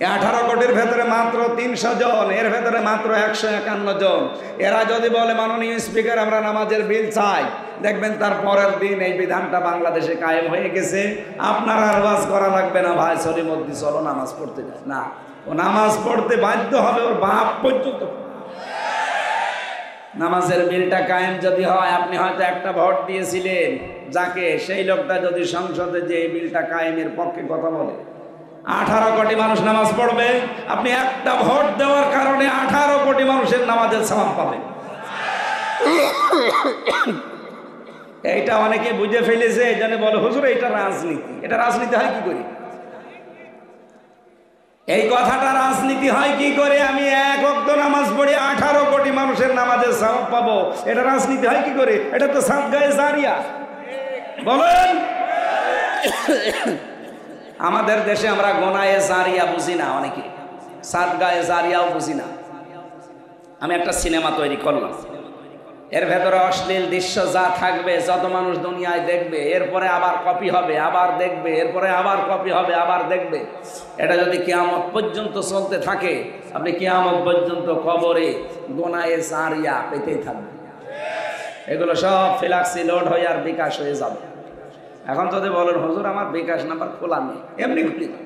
এই 18 কোটির ভেতরে মাত্র 300 জন, এর ভেতরে মাত্র 151 জন। এরা যদি বলে মাননীয় স্পিকার আমরা নামাজের বিল চাই, দেখবেন তার পরের দিন এই বিধানটা বাংলাদেশে কায়েম হয়ে গেছে। আপনার আর ওয়াজ করা লাগবে না, ভাই সলিমদ্দি চলো নামাজ পড়তে যায় না, ও নামাজ পড়তে বাধ্য হবে, ওর বাপ পর্যন্ত। নামাজের বিলটা কায়েম যদি হয়, আপনি হয়তো একটা ভোট দিয়েছিলেন যাকে, সেই লোকটা যদি সংসদে যে এই বিলটা কায়েমের পক্ষে কথা বলে, 18 কোটি মানুষ নামাজ পড়বে। আপনি একটা ভোট দেওয়ার কারণে 18 কোটি মানুষের নামাজের সওয়াব পাবেন। এইটা অনেকে বুঝে ফেলেছে, এই জন্য বলে হুজুর এটা রাজনীতি। এটা রাজনীতি হয় কি করে? এই কথাটা রাজনীতি হয় কি করে? আমি 1 ওয়াক্ত নামাজ পড়ি, 18 কোটি মানুষের নামাজের সওয়াব পাবো, এটা রাজনীতি হয় কি করে? এটা তো সাদগায়ে জারিয়া। বলেন আমাদের দেশে আমরা গোনায়ে জারিয়া বুঝি না, অনেকে সাদগায়ে জারিয়াও বুঝি না। আমি একটা সিনেমা তৈরি করলাম, এর ভেতরে অশ্লীল দৃশ্য যা থাকবে, যত মানুষ দুনিয়ায় দেখবে, এরপরে আবার কপি হবে, আবার দেখবে, এরপরে আবার কপি হবে, আবার দেখবে। এটা যদি কিয়ামত পর্যন্ত চলতে থাকে, আপনি কিয়ামত পর্যন্ত কবরে গোনায়ে জারিয়া পেতেই থাকবেন। এগুলো সব ফ্ল্যাক্সি লোড হয়ে আর বিকাশ হয়ে যাবে। এখন যদি বলেন হুজুর আমার বিকাশ নাম্বার খোলা নেই, এমনি খুলি না,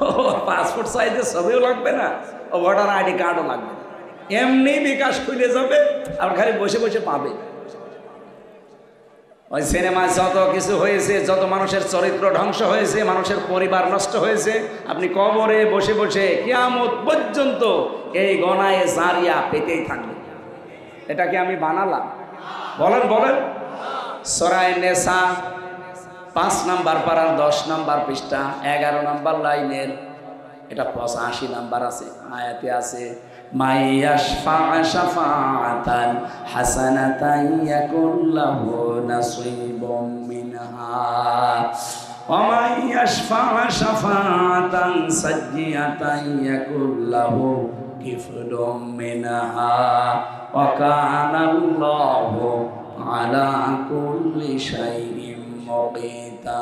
ও পাসপোর্ট সাইজের ছবিও লাগবে না, ও ভোটার আইডি কার্ডও লাগবে না, এমনি বিকাশ খুলে যাবে, আর খালি বসে বসে পাবে। ওই সিনেমায় যত কিছু হয়েছে, যত মানুষের চরিত্র ধ্বংস হয়েছে, মানুষের পরিবার নষ্ট হয়েছে, আপনি কবরে বসে বসে কিয়ামত পর্যন্ত এই গোনায়ে জারিয়া পেতেই থাকবেন। এটা কি আমি বানালাম? বলেন বলেন। সূরা নিসা 5 নাম্বার পারার 10 নাম্বার পৃষ্ঠা 11 নাম্বার লাইনের, এটা 85 নাম্বার আছে, আয়াতে আছে মাইয়াশফা শাফাআতান হাসানাতান ইয়াকুল লাহু নাসীবুম মিনহা ওয়া মাইয়াশফা শাফাআতান সাজ্জিয়াতান ইয়াকুল লাহু কিফলুম মিনহা ওয়া কানা আল্লাহু আলা কুল্লি শাইইন মুকিতা।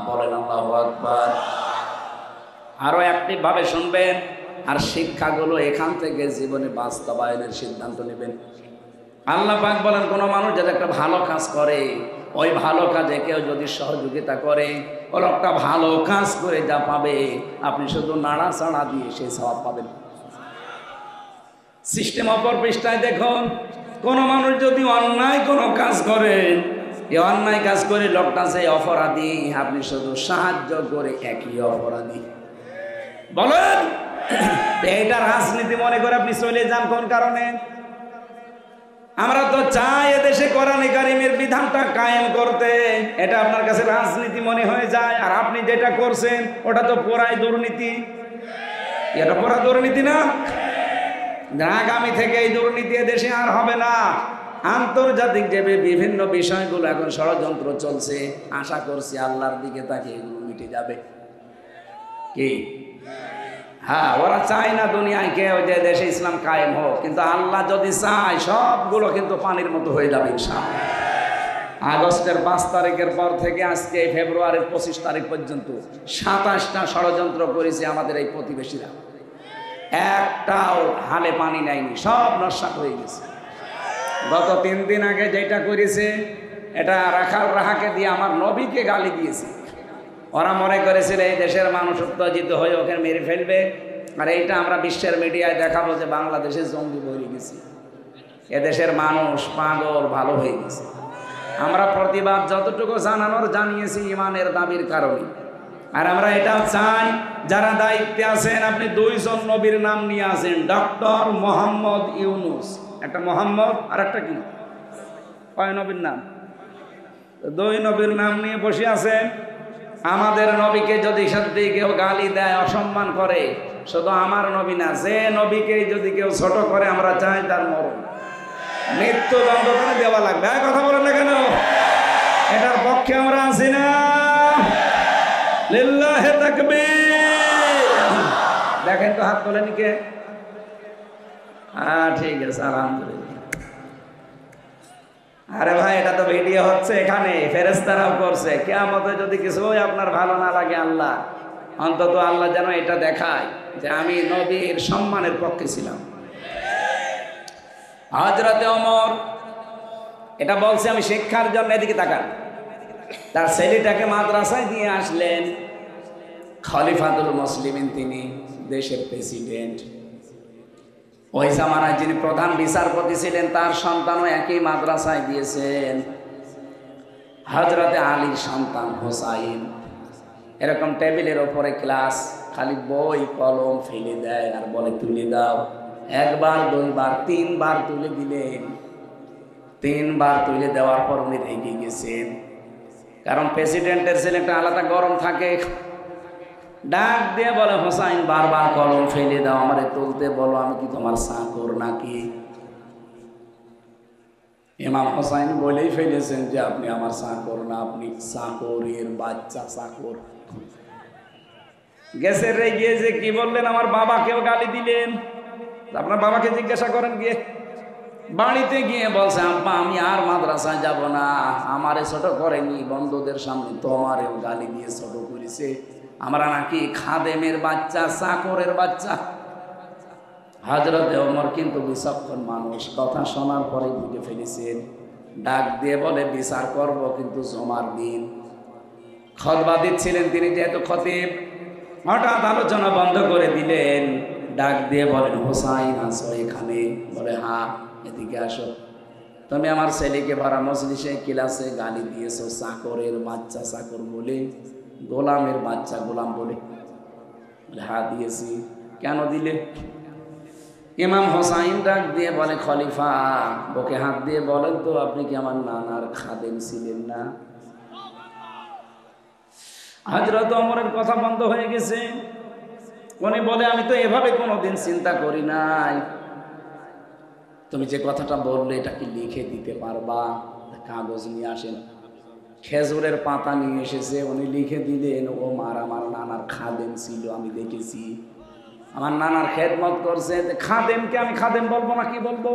বলেন আল্লাহু আকবার। আরো অ্যাক্টিভ ভাবে শুনবেন, আর শিক্ষাগুলো এখান থেকে জীবনে বাস্তবায়নের সিদ্ধান্ত নেবেন। আল্লাহ পাক বলেন, কোনো মানুষ যদি একটা ভালো কাজ করে, ওই ভালো কাজে কেউ যদি সহযোগিতা করে, ও লোকটা ভালো কাজ করে যা পাবে, আপনি শুধু নাড়াচাড়া দিয়ে সেই সওয়াব পাবেন। সিস্টেম অপর পৃষ্ঠায় দেখুন, কোন মানুষ যদি অন্যায় কোনো কাজ করে, এই অন্যায় কাজ করে লোকটা যে অপরাধী, আপনি শুধু সাহায্য করে একই অপরাধী। বলেন, এটা রাজনীতি মনে করে আপনি চলে যান কোন কারণে? আমরা তো চাই এদেশে কোরআনে কারিমের বিধানটা কায়েম করতে, এটা আপনার কাছে রাজনীতি মনে হয়ে যায়, আর আপনি যেটা করছেন ওটা তো পুরাই দুর্নীতি। এটা পুরা দুর্নীতি না? আগামী থেকে এই দুর্নীতি দেশে আর হবে না। আন্তর্জাতিক যে বিভিন্ন বিষয়গুলো এখন ষড়যন্ত্র চলছে, আশা করছি আল্লাহর দিকে তাকে এগুলো মিটে যাবে। কি? হ্যাঁ, ওরা চায় না দুনিয়ায় কেউ যে দেশে ইসলাম কায়েম হোক, কিন্তু আল্লাহ যদি চায় সবগুলো কিন্তু পানির মতো হয়ে যাবে ইনশাআল্লাহ। আগস্টের 5 তারিখের পর থেকে আজকে ফেব্রুয়ারির 25 তারিখ পর্যন্ত 27টা ষড়যন্ত্র করেছে আমাদের এই প্রতিবেশীরা। একটাও হালে পানি নেয়নি, সব নস্যাৎ হয়ে গেছে। গত 3 দিন আগে যেটা করেছে, এটা রাখাল রাহাকে দিয়ে আমার নবীকে গালি দিয়েছে। ওরা মনে করেছিল এই দেশের মানুষ উত্তেজিত হয়ে ওকে মেরে ফেলবে, আর এইটা আমরা বিশ্বের মিডিয়ায় দেখাবো যে বাংলাদেশে জঙ্গি বেরিয়ে গেছে, এদেশের মানুষ পাগল ভালো হয়ে গেছে। আমরা প্রতিবাদ যতটুকু জানানোর জানিয়েছি ইমানের দাবির কারণে। আর আমরা এটাও চাই, যারা দায়িত্বে আছেন, আপনি 2 জন নবীর নাম নিয়ে আসেন, ডক্টর মোহাম্মদ ইউনুস, একটা মোহাম্মদ আর একটা কি, কয় নবীর নাম? 2 নবীর নাম নিয়ে বসে আছেন। আমাদের নবীকে যদি সত্যি কেউ গালি দেয়, অসম্মান করে, শুধু আমার নবী না, যে নবীকে যদি কেউ ছোট করে, আমরা চাই তার মরণ, মৃত্যুদণ্ড করে দেওয়া লাগবে। কথা বলেন না কেন? এটার পক্ষে আমরা আছি না? লিল্লাহি তাকবীর। দেখেন তো হাত তোলেন কে? ঠিক আছে, আলহামদুলিল্লাহ। আরে ভাই, এটা তো ভিডিও হচ্ছে, এখানে ফেরেশতারাও করছে। কিয়ামতে যদি কিছু আপনার ভালো না লাগে, আল্লাহ অন্তত আল্লাহ যেন এটা দেখায় যে আমি নবীর সম্মানের পক্ষে ছিলাম। হযরতে ওমর এটা বলছে আমি শিক্ষার জন্য, এদিকে তাকান, তার ছেলেটাকে মাদ্রাসায় দিয়ে আসলেন। খলিফাতুল মুসলিমিন, তিনি দেশের প্রেসিডেন্ট। ওই জামানায় যিনি প্রধান বিচারপতি ছিলেন, তার সন্তানও একই মাদ্রাসায় দিয়েছেন। হযরতে আলীর সন্তান হোসাইন, এরকম টেবিলের ওপরে ক্লাস, খালি বই কলম ফেলে দেয় আর বলে তুলে দাও। 1 বার 2 বার 3 বার তুলে দিলেন। 3 বার তুলে দেওয়ার পর উনি রেগে গেছেন, কারণ প্রেসিডেন্টের ছেলেটা আলাদা গরম থাকে। ডাক দিয়ে বলে, হোসাইন বারবার কলম ফেলে দাও, আমারে তুলতে বলো, আমি কি তোমার চাকর নাকি? ইমাম হোসাইন বলেই ফেলেছেন যে আপনি আমার চাকর না, আপনি চাকরের বাচ্চা। চাকর গেছে রে, গিয়ে যে কি বললেন, আমার বাবাকেও গালি দিলেন। আপনার বাবাকে জিজ্ঞাসা করেন গিয়ে। বাড়িতে গিয়ে বলছে, আব্বা আমি আর মাদ্রাসায় যাব না, আমারে ছোট করেনি, বন্ধুদের সামনে তোমারেও গালি দিয়ে ছোট করেছে, আমরা নাকি খাদেমের বাচ্চা, চাকরের বাচ্চা। হযরতে ওমর কিন্তু বিচক্ষণ মানুষ, কথা শোনার পরে বুঝে ফেলেছেন। ডাক দিয়ে বলে, বিচার করব কিন্তু জমার দিন। খুতবা দিচ্ছিলেন তিনি, যেহেতু খতিব, হঠাৎ আলোচনা বন্ধ করে দিলেন। ডাক দিয়ে বলেন, হোসাইন আছো এখানে? বলে হ্যাঁ। এদিকে আসো। তুমি আমার ছেলেকে ভাড়া মজলিসে ক্লাসে গালি দিয়েছো চাকরের বাচ্চা, চাকর বলে, গোলামের বাচ্চা গোলাম বলে। হ্যাঁ দিয়েছি। কেন দিলে? ইমাম হোসাইন ডাক দিয়ে বলে, খলিফা ওকে হাত দিয়ে বলেন তো, আপনি কি আমার নানার খাদেম ছিলেন না? হযরত ওমরের কথা বন্ধ হয়ে গেছে। উনি বলে, আমি তো এভাবে কোনোদিন চিন্তা করি নাই। তুমি যে কথাটা বললে এটা কি লিখে দিতে পারবা? কাগজ নিয়ে আসেন। খেজুরের পাতা নিয়ে এসেছে, উনি লিখে দিলেন, ও মার আমার নানার খাদেম ছিল, আমি দেখেছি, আমার নানার খেদমত করছে। খাদেমকে আমি খাদেম বলবো না, কি বলবো?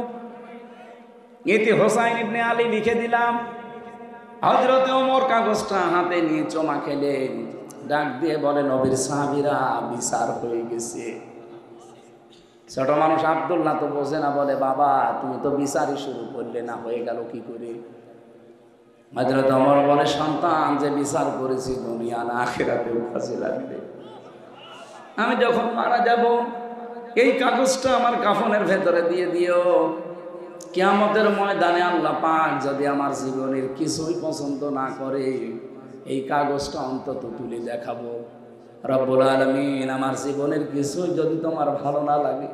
ইতি হোসাইন ইবনে আলী লিখে দিলাম। হযরতে ওমর কাগজটা হাতে নিয়ে চমা খেলেন। ডাক দিয়ে বলে, নবীর সাহাবীরা, বিচার হয়ে গেছে। ছোট মানুষ আব্দুল্লাহ তো বোঝে না, বলে, বাবা তুমি তো বিচারই শুরু করলে না, হয়ে গেল কি করে? হযরত ওমর বলে, সন্তান, যে বিচার করেছি দুনিয়া না আখিরাতেও কাজে লাগবে। আমি যখন মারা যাব, এই কাগজটা আমার কাফনের ভেতরে দিয়ে দিও। কিয়ামতের ময়দানে আল্লাহ পাক যদি আমার জীবনের কিছুই পছন্দ না করে, এই কাগজটা অন্তত তুলে দেখাবো। রব্বুল আলামিন, আমার জীবনের কিছুই যদি তোমার ভালো না লাগে,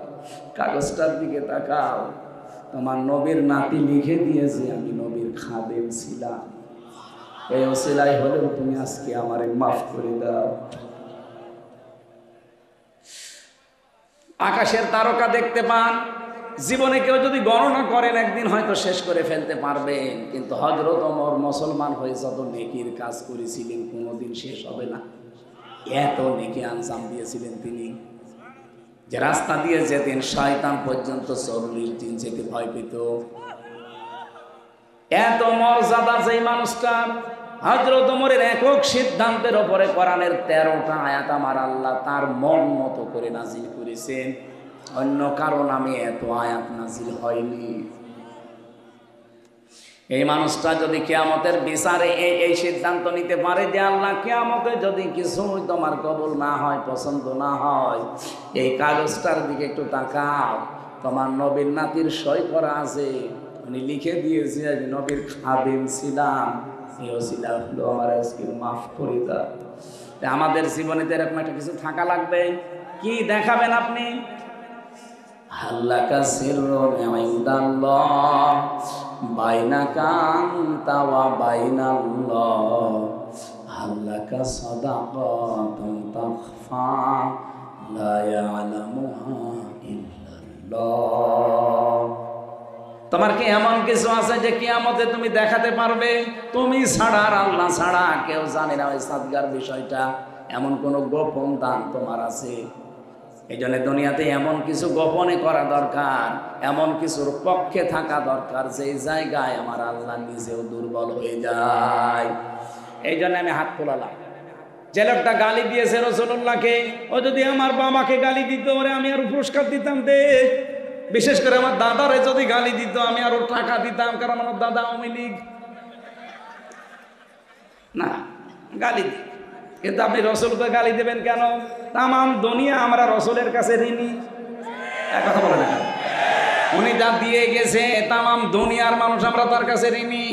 কাগজটার দিকে তাকাও, তোমার নবীর নাতি লিখে দিয়েছে আমি নবীর খাদেম ছিলাম, এই ওসিলায় হলেও তুমি আজকে আমারে মাফ করে দাও। আকাশের তারকা দেখতে পান, জীবনে কেউ যদি গণনা করেন একদিন হয়তো শেষ করে ফেলতে পারবেন, কিন্তু হযরত ওমর মুসলমান হয়ে যত নেকির কাজ করেছিলেন কোনোদিন শেষ হবে না। এত নেকি আঞ্জাম দিয়েছিলেন তিনি, যে রাস্তা দিয়ে যেতেন শয়তান পর্যন্ত 40 দিন যেতে ভয় পেত। এত মর্যাদা যেই মানুষটার, হযরত ওমরের একক সিদ্ধান্তের ওপরে কোরআনের 13টা আয়াত আমার আল্লাহ তার মন মতো করে নাজিল করেছেন। অন্য কারো নামে এত আয়াত নাজিল হয়নি। এই মানুষটা যদি কিয়ামতের বিচারে এই সিদ্ধান্ত নিতে পারে যে আল্লাহ, কিয়ামতে যদি কিছুই তোমার কবুল না হয়, পছন্দ না হয়, এই কাগজটার দিকে একটু তাকাও, তোমার নবীর নাতির সই করা আছে, উনি লিখে দিয়েছে আমি নবীর খাদেম ছিলাম, এই ওসিলা হলো আমার আজকে মাফ করে দাও। আমাদের জীবনে তো এরকম একটা কিছু থাকা লাগবে। কি দেখাবেন আপনি? হাল্লাকা সিররুন ইনদাল্লাহ বাইনাকা আনতা ওয়া বাইনাল্লাহ, হাল্লাকা সাদাকাতুন তাখফা লা ইয়ালামুহা ইল্লাল্লাহ। তোমার কি এমন কিছু আছে যে কিয়ামতে তুমি দেখাতে পারবে? তুমি ছাড়া আর আল্লাহ ছাড়া কেউ জানে না ওই সাদগার বিষয়টা। এমন কোন গোপন দান তোমার আছে? এই জন্য দুনিয়াতে এমন কিছু গোপনে করা দরকার, এমন কিছুর পক্ষে থাকা দরকার যে জায়গায় আমার আল্লাহ নিজেও দুর্বল হয়ে যায়। এই জন্য আমি হাত তোলালাম। যে লোকটা গালি দিয়েছে রাসূলুল্লাহকে, ও যদি আমার বাবাকে গালি দিত, ওরে আমি আরো পুরস্কার দিতাম দে। বিশেষ করে আমার দাদারে যদি গালি দিত, আমি আরো টাকা দিতাম, কারণ আমার দাদা আওয়ামী লীগ না, গালি দিই। কিন্তু আপনি রসুলকে গালি দেবেন কেন? তামাম দুনিয়া আমরা রসুলের কাছে ঋণী। কথা বলে না, উনি যা দিয়ে গেছে তামাম দুনিয়ার মানুষ আমরা তার কাছে ঋণী।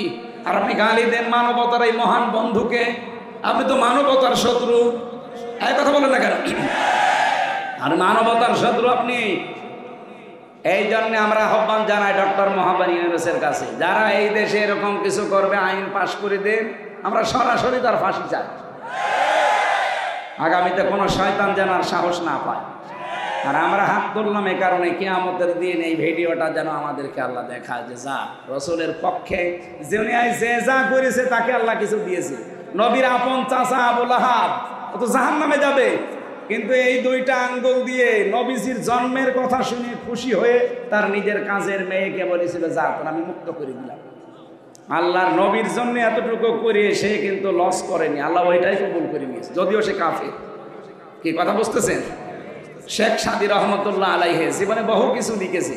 আর আপনি গালি দেন মানবতার এই মহান বন্ধুকে, আপনি তো মানবতার শত্রু। এই কথা বলে না কেন? আর মানবতার শত্রু আপনি। এই জন্য আমরা আহ্বান জানাই ডক্টর মোহাম্মদ ইউনূসের কাছে, যারা এই দেশে এরকম কিছু করবে আইন পাশ করে দেন, আমরা সরাসরি তার ফাঁসি চাই। আগামীতে কোনো শয়তান যেন আর সাহস না পায়। আর আমরা হাত তুললাম এ কারণে কিয়ামতের দিন এই ভিডিওটা যেন আমাদেরকে আল্লাহ দেখায় যে যা রসুলের পক্ষে যে যা করেছে তাকে আল্লাহ কিছু দিয়েছে। নবীর আপন চাচা আবুল আহাব ও তো জাহান্নামে যাবে, কিন্তু এই দুইটা আঙ্গুল দিয়ে নবীজির জন্মের কথা শুনে খুশি হয়ে তার নিজের কাজের মেয়েকে বলেছিল যা তোর আমি মুক্ত করে দিলাম। আল্লাহর নবীর জন্য এতটুকু করে সে কিন্তু লস করেনি, আল্লাহ ওইটাই কবুল করে নিয়েছে, যদিও সে কাফের। কি কথা বুঝতেছেন? শেখ সাদী রহমতুল্লাহ আলাইহি জীবনে বহু কিছু লিখেছে,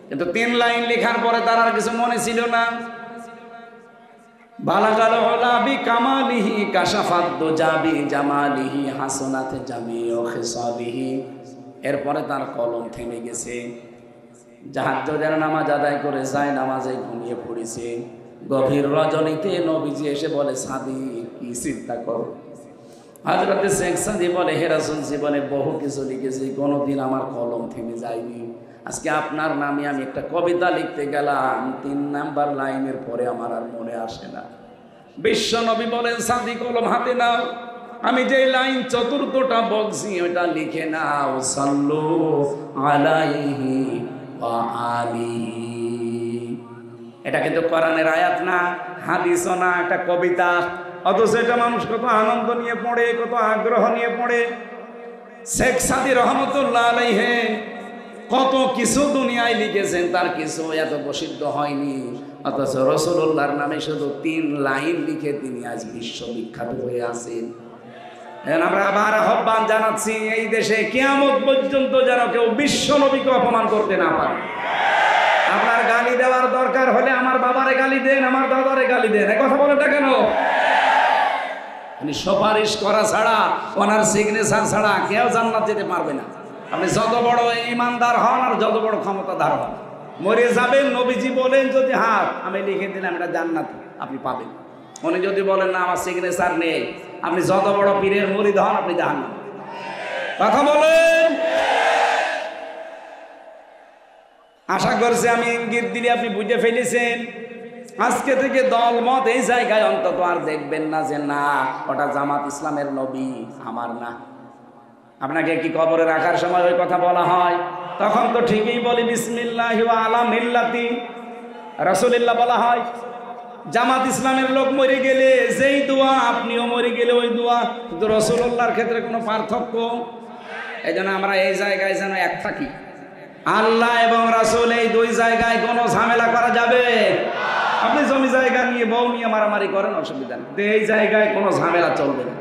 কিন্তু 3 লাইন লেখার পরে তার আর কিছু মনে ছিল না। বালাগাল উলাবি কামালিহি কাশাফাত দুজাবি জামালিহি হাসানাত জামিউ খিসাবিহি। এরপরে তার কলম থেমে গেছে। তাহাজ্জুদের নামাজ আদায় করে যায় নামাজে ঘুমিয়ে পড়েছে। গভীর রজনীতে নবীজি এসে বলে সাদী কি চিন্তা করো? হযরতে শেখ সাদী বলে হে রাসূল জীবনে বহু কিছু লিখেছি, কোনোদিন আমার কলম থেমে যায়নি। আজকে আপনার নামে আমি একটা কবিতা লিখতে গেলাম, 3 নাম্বার লাইনের পরে আমার আর মনে আসে না। বিশ্ব নবী বলেন সাদী কলম হাতে নাও, আমি যে লাইন চতুর্থটা বলছি ওটা লিখে নাও। সাল্লু আলাইহি ওয়া আলিহি। এটা কিন্তু কোরআনের আয়াত না, হাদিসও না, একটা কবিতা। অথচ এটা মানুষ কত আনন্দ নিয়ে পড়ে, কত আগ্রহ নিয়ে পড়ে। শেখ সাদী রহমতুল্লাহ আলাইহি কত কিছু দুনিয়ায় লিখেছেন, তার কিছু এত প্রসিদ্ধ হয়নি। অথচ রাসূলুল্লাহর নামে শুধু 3 লাইন লিখে তিনি আজ বিশ্ববিখ্যাত হয়ে আছেন। আমরা আবার আহ্বান জানাচ্ছি, এই দেশে কিয়ামত পর্যন্ত যেন কেউ বিশ্ব নবীকে অপমান করতে না পারে। আপনার গালি দেওয়ার দরকার হলে আমার বাবারে গালি দেন, আমার দাদারে গালি দেন, এ কথা বলেন না কেন? সুপারিশ করা ছাড়া, ওনার সিগনেচার ছাড়া কেউ জান্নাত যেতে পারবে না। আপনি যত বড় ইমানদার হন আর যত বড় ক্ষমতাদার হন, মরে যাবেন নবীজি বলেন যদি হাত আমি লিখে দিলাম এটা জান্নাত আপনি পাবেন। উনি যদি বলেন না আমার সিগনেচার নেই, আপনি যত বড় পীরের মুরিদ হন আপনি জাহান্নাম। কথা বলেন। আশা করছি আমি ইঙ্গিত দিলে আপনি বুঝে ফেলেছেন। আজকে থেকে দলমত এই জায়গায় অন্তত আর দেখবেন না যে না ওটা জামাত ইসলামের নবী, আমার না। আপনাকে কি কবরে রাখার সময় ওই কথা বলা হয়? তখন তো ঠিকই বলি বিসমিল্লাহি ওয়া আলা মিল্লাতি রাসূলিল্লাহ বলা হয়। জামাত ইসলামের লোক মরে গেলে যেই দোয়া, আপনিও মরে গেলে ওই দোয়া, কিন্তু রাসূলুল্লাহর ক্ষেত্রে কোনো পার্থক্য। এই জন্য আমরা এই জায়গায় যেন এক থাকি। আল্লাহ এবং রাসূল এই 2 জায়গায় কোনো ঝামেলা করা যাবে? আপনি জমি জায়গা নিয়ে বউ নিয়ে মারামারি করেন, অসুবিধা নেই, এই জায়গায় কোনো ঝামেলা চলবে না।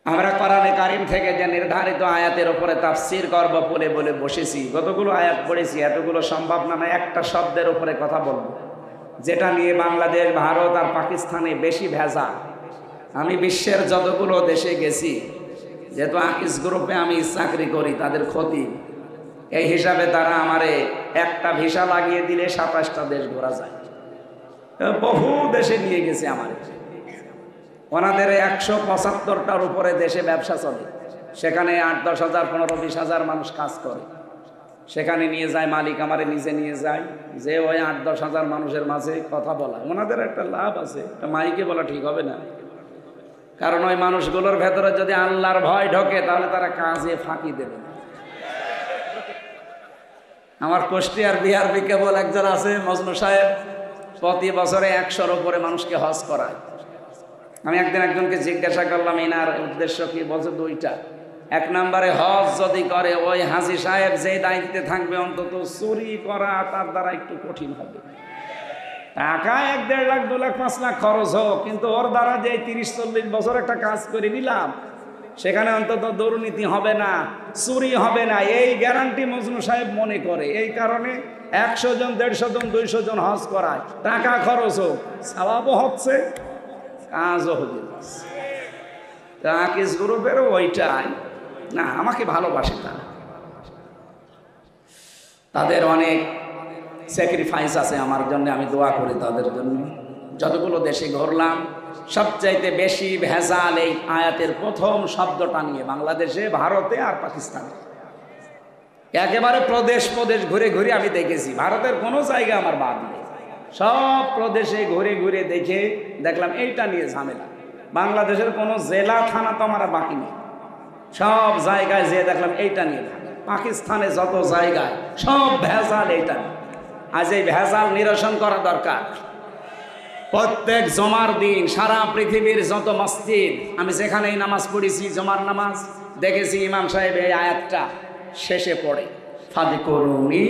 আমরা কোরআনে কারীম থেকে যে নির্ধারিত আয়াতের উপরে তাফসীর করব বলে বলে বসেছি। কতগুলো আয়াত পড়েছি, এতগুলো সম্ভব না, একটা শব্দের উপরে কথা বলবো যেটা নিয়ে বাংলাদেশ, ভারত আর পাকিস্তানে বেশি ভেজাল। আমি বিশ্বের যতগুলো দেশে গেছি, যেহেতু আকিস গ্রুপে আমি চাকরি করি, তাদের ক্ষতি এই হিসাবে তারা আমারে একটা ভিসা লাগিয়ে দিলে 27টা দেশ ঘোরা যায়। বহু দেশে নিয়ে গেছে আমার। ওনাদের 175টার উপরে দেশে ব্যবসা চলে, সেখানে 8-10 হাজার 15-20 হাজার মানুষ কাজ করে। সেখানে নিয়ে যায় মালিক, আমারে নিজে নিয়ে যায়, যে ওই 8-10 হাজার মানুষের মাঝে কথা বলা। ওনাদের একটা লাভ আছে, মাইকে বলা ঠিক হবে না, কারণ ওই মানুষগুলোর ভেতরে যদি আল্লাহর ভয় ঢোকে তাহলে তারা কাজে ফাঁকি দেবে। আমার কুষ্টিয়ার বিহারবি কেবল একজন আছে মজনু সাহেব, প্রতি বছরে 100-র উপরে মানুষকে হজ করায়। আমি একদিন একজনকে জিজ্ঞাসা করলাম এনার উদ্দেশ্য কি? বলছে 2টা। 1 নম্বরে হজ যদি করে ওই হাজী সাহেব যে দায়িত্বে থাকবে অন্তত চুরি করা তার দ্বারা একটু কঠিন হবে। টাকা 1-1.5 লাখ 2 লাখ 5 লাখ খরচ হোক, কিন্তু ওর দ্বারা যে 30-40 বছর একটা কাজ করে নিলাম, সেখানে অন্তত দুর্নীতি হবে না, চুরি হবে না, এই গ্যারান্টি মজনু সাহেব মনে করে। এই কারণে 100 জন 150 জন 200 জন হজ করায়, টাকা খরচ হোক, সওয়াবও হচ্ছে, কাজও হয়ে যাচ্ছে। আকিস গ্রুপেরও ওইটাই না, আমাকে ভালোবাসে তারা, তাদের অনেক স্যাক্রিফাইস আছে আমার জন্য, আমি দোয়া করি তাদের জন্য। যতগুলো দেশে ঘুরলাম সবচাইতে বেশি ভেজাল এই আয়াতের প্রথম শব্দটা নিয়ে বাংলাদেশে, ভারতে আর পাকিস্তানে। একেবারে প্রদেশ প্রদেশ ঘুরে ঘুরে আমি দেখেছি, ভারতের কোনো জায়গা আমার বাদ নেই। সব প্রদেশে ঘুরে ঘুরে দেখলাম এইটা নিয়ে ঝামেলা। বাংলাদেশের কোনো জেলা থানা তো আমার বাকি নেই। সব জায়গায় যেয়ে দেখলাম এইটা নিয়ে ভাগে। পাকিস্তানে যত জায়গায় সব ভেজাল এইটা নিয়ে। আজ এই ভেজাল নিরসন করা দরকার। প্রত্যেক জমার দিন সারা পৃথিবীর যত মসজিদ, আমি যেখানেই নামাজ পড়েছি জমার নামাজ, দেখেছি ইমাম সাহেব এই আয়াতটা শেষে পড়ে, ফাযকুরুনি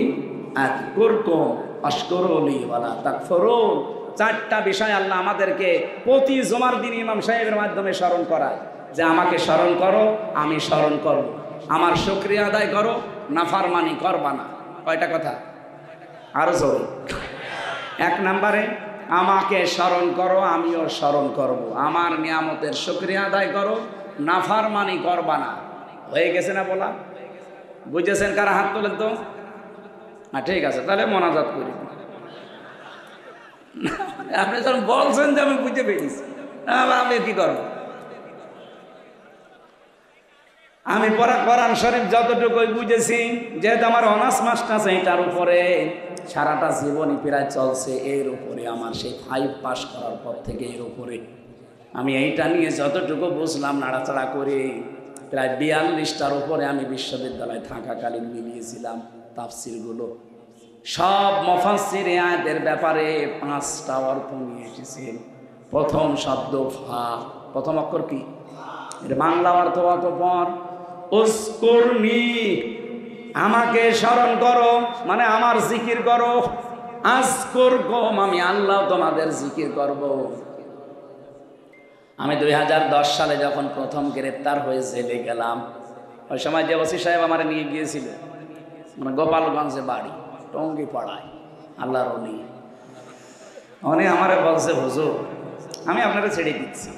আযকুরকুম ওয়াশকুরুলি ওয়ালা তাকফুরুন। চারটা বিষয় আল্লাহ আমাদেরকে প্রতি জমার দিন ইমাম সাহেবের মাধ্যমে স্মরণ করায় যে আমাকে স্মরণ করো, আমি স্মরণ করব। আমার শুকরিয়া আদায় করো, নাফরমানি করবা না। কয়টা কথা? আরো জোরে। এক নম্বরে আমাকে স্মরণ করো, আমিও স্মরণ করব। আমার নিয়ামতের শুকরিয়া আদায় করো, নাফরমানি করবা না। হয়ে গেছে না বলা? বুঝেছেন কারা? হাত তোলেন তো। ঠিক আছে, তাহলে মোনাজাত করি। আপনি যখন বলছেন যে আমি বুঝে পেরেছি, আমি কি করব? আমি পড়া কোরআন শরীফ যতটুকুই বুঝেছি, যেহেতু আমার অনার্স মাস্টার্স এইটার উপরে সারাটা জীবনই প্রায় চলছে, এর উপরে আমার সেই 5 পাস করার পর থেকে এর উপরে আমি এইটা নিয়ে যতটুকু বুঝলাম নাড়াচাড়া করে প্রায় 42টার উপরে আমি বিশ্ববিদ্যালয়ে থাকাকালীন মিলিয়েছিলাম তাফসিরগুলো। সব মুফাসসির এই আয়াতের ব্যাপারে 5টা অর্থ নিয়ে এসেছেন। প্রথম শব্দ ফা, প্রথম অক্ষর কি? এর বাংলা অর্থ অতঃপর। উযকুরনি, আমাকে স্মরণ করো, মানে আমার জিকির করো। আযকুরকুম, আমি আল্লাহ তোমাদের জিকির করব। আমি 2010 সালে যখন প্রথম গ্রেপ্তার হয়ে জেলে গেলাম, ওই সময় যে ওসি সাহেব আমার নিয়ে গিয়েছিল, মানে গোপালগঞ্জে বাড়ি, টঙ্গি পাড়ায়, আল্লাহর ওলি, উনি আমারে বলছে, হুজুর আমি আপনারা ছেড়ে দিচ্ছি,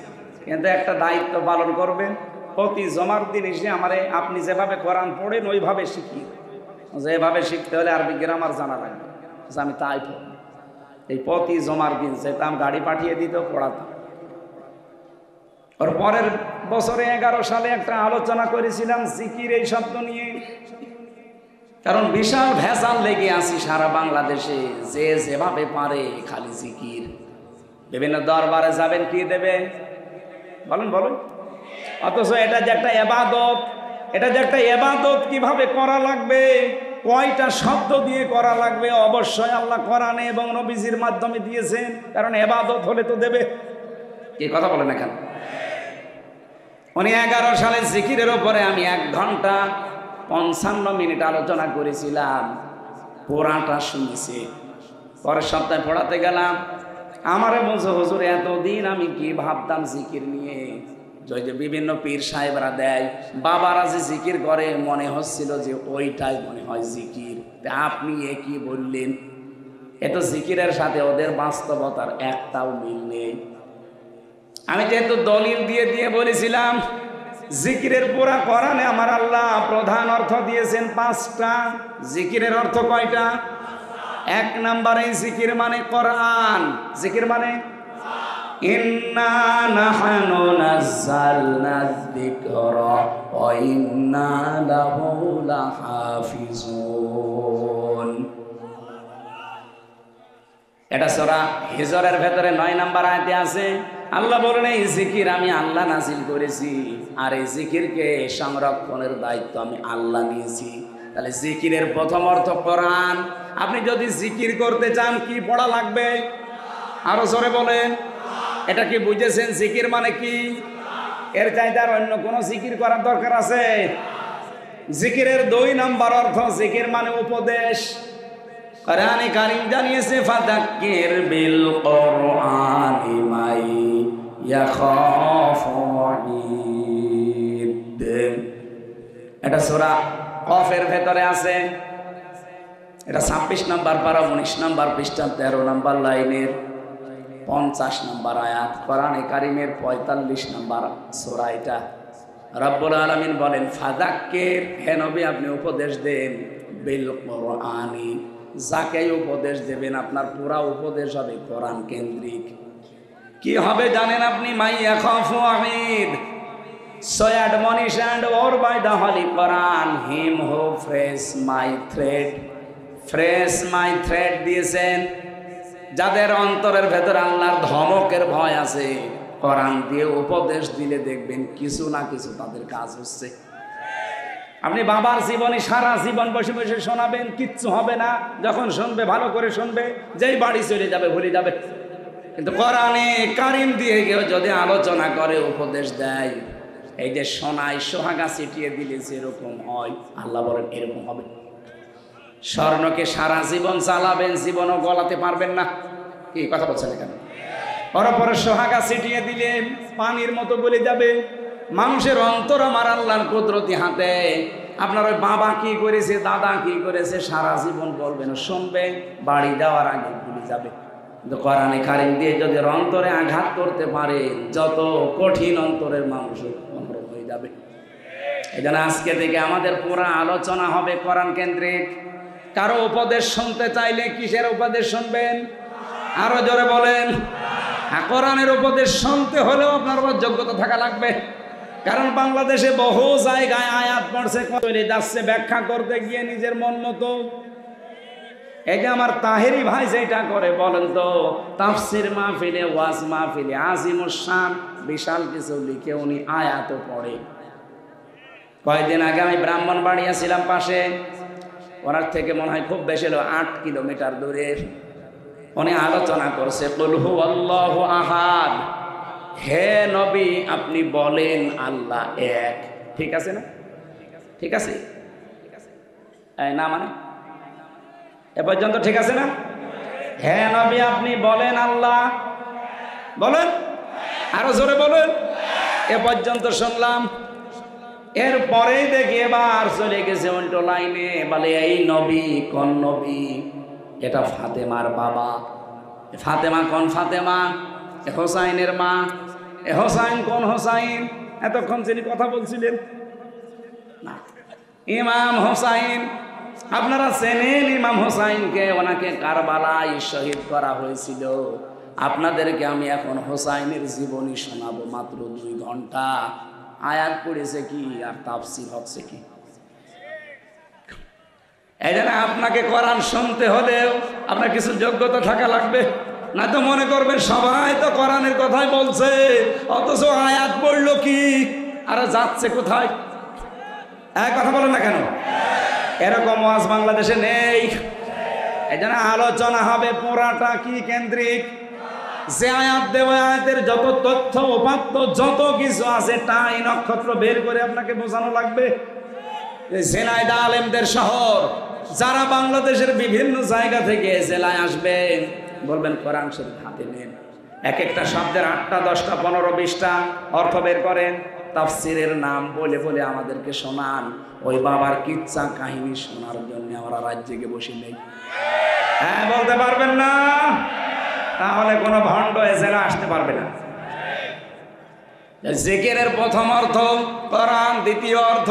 কিন্তু একটা দায়িত্ব পালন করবেন। প্রতি জমার দিন এসে আমারে আপনি যেভাবে কোরআন পড়েন ওইভাবে শিখি। যেভাবে শিখতে হলে আরবি গ্রামার জানা লাগবে। আমি তাই পড়ব। এই প্রতি জমার দিন যেতাম, গাড়ি পাঠিয়ে দিত, পড়াতাম। ওর পরের বছরে 11 সালে একটা আলোচনা করেছিলাম জিকির এই শব্দ নিয়ে, কারণ বিশাল ভেজাল লেগে আছি সারা বাংলাদেশে। যে যেভাবে পারে খালি জিকির। বিভিন্ন দরবারে যাবেন, কি দেবে বলেন বলেন? অথচ এটা যে একটা ইবাদত, এটা যে একটা ইবাদত কিভাবে করা লাগবে, কয়টা শব্দ দিয়ে করা লাগবে, অবশ্যই আল্লাহ কোরআনে এবং নবীজির মাধ্যমে দিয়েছেন। কারণ ইবাদত হলে তো দেবে। কি কথা বলেন না কেন? উনি 11 সালে জিকিরের উপরে আমি 1 ঘন্টা 55 মিনিট আলোচনা করেছিলাম, পুরাটা শুনেছি। পরের সপ্তাহে পড়াতে গেলাম, আমারে বলছে, হুজুর এতদিন আমি কি ভাবতাম জিকির নিয়ে, যে বিভিন্ন পীর সাহেবরা দেয়, বাবারা যে জিকির করে, মনে হচ্ছিল যে ওইটাই মনে হয় জিকির। আপনি এ কি বললেন? এত জিকিরের সাথে ওদের বাস্তবতার একটাও মিল নেই। আমি যেহেতু দলিল দিয়ে দিয়ে বলেছিলাম, জিকিরের পুরা কোরআনে আমার আল্লাহ প্রধান অর্থ দিয়েছেন 5টা। জিকিরের অর্থ কয়টা? 1 নম্বরে জিকির মানে কোরআন। জিকির মানে ইন্না নাহনু নাযালনা যিকরা ওয়া ইন্না লাহু লাহাফিজুন। এটা সূরা হিজরের ভেতরে 9 নম্বর আয়াতে আছে। আল্লাহ বলেন, এই জিকির আমি আল্লাহ নাজিল করেছি, আর এই জিকিরকে সংরক্ষণের দায়িত্ব আমি আল্লাহ নিয়েছি। তাহলে জিকিরের প্রথম অর্থ কোরআন। আপনি যদি জিকির করতে চান কি পড়া লাগবে? আরো জোরে বলেন। এটা কি বুঝেছেন? জিকির মানে কি? এর চাইতে আর অন্য কোনো জিকির করার দরকার আছে? জিকিরের 2 নম্বর অর্থ, জিকির মানে উপদেশ। কোরআনে কারীম জানিয়েছে, ফাযাক্কির বিল কুরআনি মাই ইয়াখাফু ওয়াঈদ। এটা সূরা কফের ভেতরে আছে। এটা 26 নম্বর পারা, 19 নম্বর পৃষ্ঠা, 13 নম্বর লাইনের 50 নম্বর আয়াত, কোরআনে কারীমের 45 নম্বর সূরা। এটা রব্বুল আলামিন বলেন, ফাযাক্কির, হে নবী আপনি উপদেশ দেন, বিল কুরআনি, যাকে উপদেশ দেবেন আপনার পুরা উপদেশ হবে কোরআন কেন্দ্রিক। কি হবে জানেন আপনি? মাই ইয়াখাফু ওয়াঈদ, so admonish and or by the holy Quran him who frees my thread দিয়েছেন। যাদের অন্তরের ভেতরে আল্লাহর ধমকের ভয় আছে, কোরআন দিয়ে উপদেশ দিলে দেখবেন কিছু না কিছু তাদের কাজ হচ্ছে। আপনি বাবার জীবনী সারা জীবন বসে বসে শোনাবেন, কিচ্ছু হবে না। যখন শুনবে ভালো করে শুনবে, যেই বাড়ি চলে যাবে ভুলে যাবে। কিন্তু কোরআনে কারিম দিয়ে কেউ যদি আলোচনা করে, উপদেশ দেয়, এই যে সোনায় সোহাগা ছিটিয়ে দিলে যেরকম হয়, আল্লাহ বলেন এরকম হবে। স্বর্ণকে সারা জীবন চালাবেন, জীবনও গলাতে পারবেন না। কি কথা বলছেন এখানে? পরপরে সোহাগা ছিটিয়ে দিলে পানির মতো গলে যাবে। মানুষের অন্তর আমার আল্লাহর কুদরতি হাতে। আপনার ওই বাবা কি করেছে, দাদা কি করেছে, সারা জীবন বলবেন, শুনবে, বাড়ি যাওয়ার আগে ভুলে যাবে। কিন্তু কোরআনে কারিম দিয়ে যদি অন্তরে আঘাত করতে পারে, যত কঠিন অন্তরের মানুষ অনুরোধ হয়ে যাবে। এই জন্য আজকে থেকে আমাদের পুরা আলোচনা হবে কোরআন কেন্দ্রিক। কারো উপদেশ শুনতে চাইলে কিসের উপদেশ শুনবেন? আরো জোরে বলেন। কোরআনের উপদেশ শুনতে হলেও আপনার যোগ্যতা থাকা লাগবে। কারণ বাংলাদেশে বহু জায়গায় আয়াত পড়ছে, চলে যাচ্ছে ব্যাখ্যা করতে গিয়ে নিজের মন মতো। এই যে আমার তাহেরি ভাই যেটা করে, বলেন তো, তাফসির মাহফিলে, ওয়াজ মাহফিলে আজিমুস শান বিশাল কিছু লিখে উনি আয়াতও পড়ে। কয়েকদিন আগে আমি ব্রাহ্মণবাড়িয়া ছিলাম পাশে, ওনার থেকে মনে হয় খুব বেশি হলো 8 কিলোমিটার দূরে। উনি আলোচনা করছে, কুল হুয়াল্লাহু আহাদ, হে নবী আপনি বলেন আল্লাহ এক। ঠিক আছে না? ঠিক আছে না? মানে এ পর্যন্ত ঠিক আছে না? হে নবী আপনি বলেন আল্লাহ, বলেন, আরো জোরে বলেন। এ পর্যন্ত শুনলাম। এরপরেই দেখি এবার চলে গেছে উল্টো লাইনে, বলে এই নবী কোন নবী? এটা ফাতেমার বাবা। ফাতেমা কোন ফাতেমা? হোসাইনের মা। হোসাইন কোন হোসাইন? এতক্ষণ যিনি কথা বলছিলেন না, ইমাম হোসাইন। আপনারা চেনেন ইমাম হোসাইনকে, ওনাকে কারবালায় শহীদ করা হয়েছিল। আপনাদেরকে আমি এখন হোসাইনের জীবনী শোনাবো, মাত্র 2 ঘন্টা। আয়াত পড়েছে কি আর তাফসীর হচ্ছে কি? এই জন্য আপনাকে কোরআন শুনতে হলেও আপনার কিছু যোগ্যতা থাকা লাগবে। না তো মনে করবেন সবাই তো কোরআনের কথাই বলছে, অথচ আয়াত পড়লো কি আর যাচ্ছে কোথায়? এক কথা বলেন না কেন? এরকম ওয়াজ বাংলাদেশে নেই। এই জন্য আলোচনা হবে পুরাটা কি কেন্দ্রিক। যে আয়াত দেওয়া, আয়াতের যত তথ্য উপাত্ত যত কিছু আছে, টাই নক্ষত্র বের করে আপনাকে বোঝানো লাগবে। ঝিনাইদহ আলেমদের শহর, যারা বাংলাদেশের বিভিন্ন জায়গা থেকে জেলায় আসবেন, বলবেন কোরআন শরীফ হাতে নেন, এক একটা শব্দের 8টা 10টা 15 20টা অর্থ বের করেন, তাফসীরের নাম বলে বলে আমাদেরকে শোনান। ওই বাবার কিচ্ছা কাহিনী শোনার জন্য আমরা রাজ্যে বসে নেই। হ্যাঁ বলতে পারবেন না? তাহলে কোনো ভণ্ড এ জেলা আসতে পারবে না। জিকিরের প্রথম অর্থ কোরআন, দ্বিতীয় অর্থ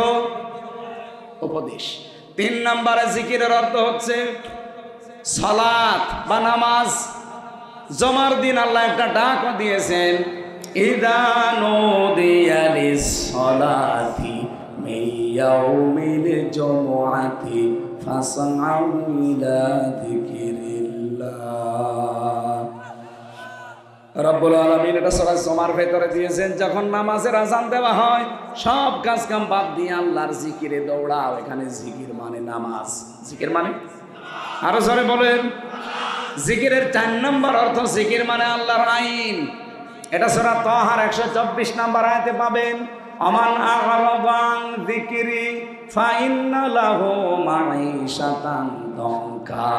উপদেশ, 3 নম্বরে জিকিরের অর্থ হচ্ছে সালাত বা নামাজ। জমার দিন আল্লাহ একটা ডাকও দিয়েছেন, ইযা নুদিয়া লিস-সালাতি মিন ইয়াউমিল জুমআতি ফাসআউ ইলা যিকিরিল্লাহ। রব্বুল আলামিন এটা সূরা জুমার ভেতরে দিয়েছেন, যখন নামাজের আযান দেওয়া হয় সব কাজ কাম বাদ দিয়ে আল্লাহর জিকিরে দৌড়াও। এখানে জিকির মানে নামাজ। জিকির মানে, আরো জোরে বলেন। জিকিরের 4 নম্বর অর্থ, জিকির মানে আল্লাহর আইন। এটা সূরা তাহার 124 নম্বর আয়াতে পাবেন, আমান আ'রাদা আন যিকরি ফাইন্না লাহু মাঈশাতান দানকা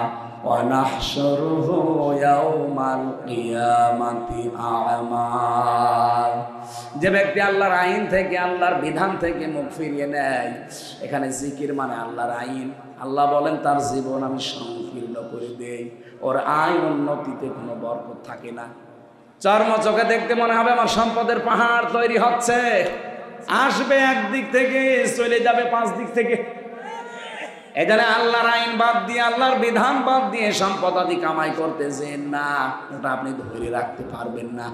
ওয়া নাহশুরুহু ইয়াওমাল কিয়ামাতি আ'মা। যে ব্যক্তি আল্লাহর আইন থেকে, আল্লাহর বিধান থেকে মুখ ফিরিয়ে নেয়, এখানে জিকির মানে আল্লাহর আইন। আল্লাহ বলেন তার জীবন আমি সংকীর্ণ করে দেই, ওর আয় উন্নতিতে কোনো বরকত থাকে না। চর্ম চোখে দেখতে মনে হবে আমার সম্পদের পাহাড় তৈরি হচ্ছে, আসবে একদিক থেকে চলে যাবে 5 দিক থেকে। এখানে আল্লাহর আইন বাদ দিয়ে, আল্লাহর বিধান বাদ দিয়ে সম্পদ আদি কামাই করতেছেন না, ওটা আপনি ধরে রাখতে পারবেন না।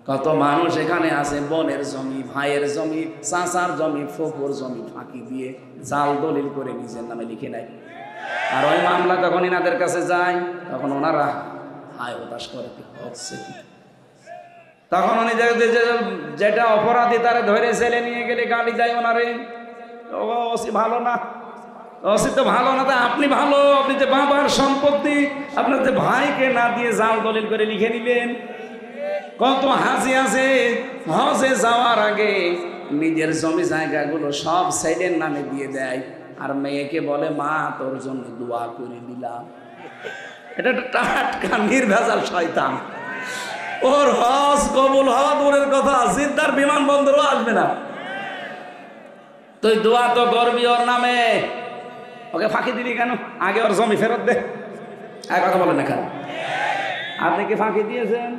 কত মানুষ এখানে আছে, বোনের জমি, ভাইয়ের জমি, চাচার জমি, ফুফুর জমি ফাঁকি দিয়ে জাল দলিল করে নিজের নামে লিখে নেয়। আর ওই মামলা যখন ইনাদের কাছে যায়, তখন ওনারা হায় হতাশ করে হচ্ছে কি। তখন উনি যেটা অপরাধী তারা ধরে জেলে নিয়ে গেলে গালি যায় ওনারে, ওসি ভালো না, ওসি তো ভালো না, তা আপনি ভালো? আপনি যে বাবার সম্পত্তি আপনার যে ভাইকে না দিয়ে জাল দলিল করে লিখে নিলেন। কত হাজি আছে হজে যাওয়ার আগে নিজের জমি জায়গাগুলো সব ছেলের নামে দিয়ে দেয়, আর মেয়েকে বলে মা তোর জন্য দোয়া করে দিলাম। এটা একটা টাটকা নির্ভেজাল শয়তান। ওর হজ কবুল হওয়া দূরের কথা, জিদ্দার বিমানবন্দরও আসবে না। তুই দোয়া তো করবি ওর নামে, ওকে ফাঁকি দিলি কেন? আগে ওর জমি ফেরত দে। আর কথা বলেন না কেন? আপনি কি ফাঁকি দিয়েছেন?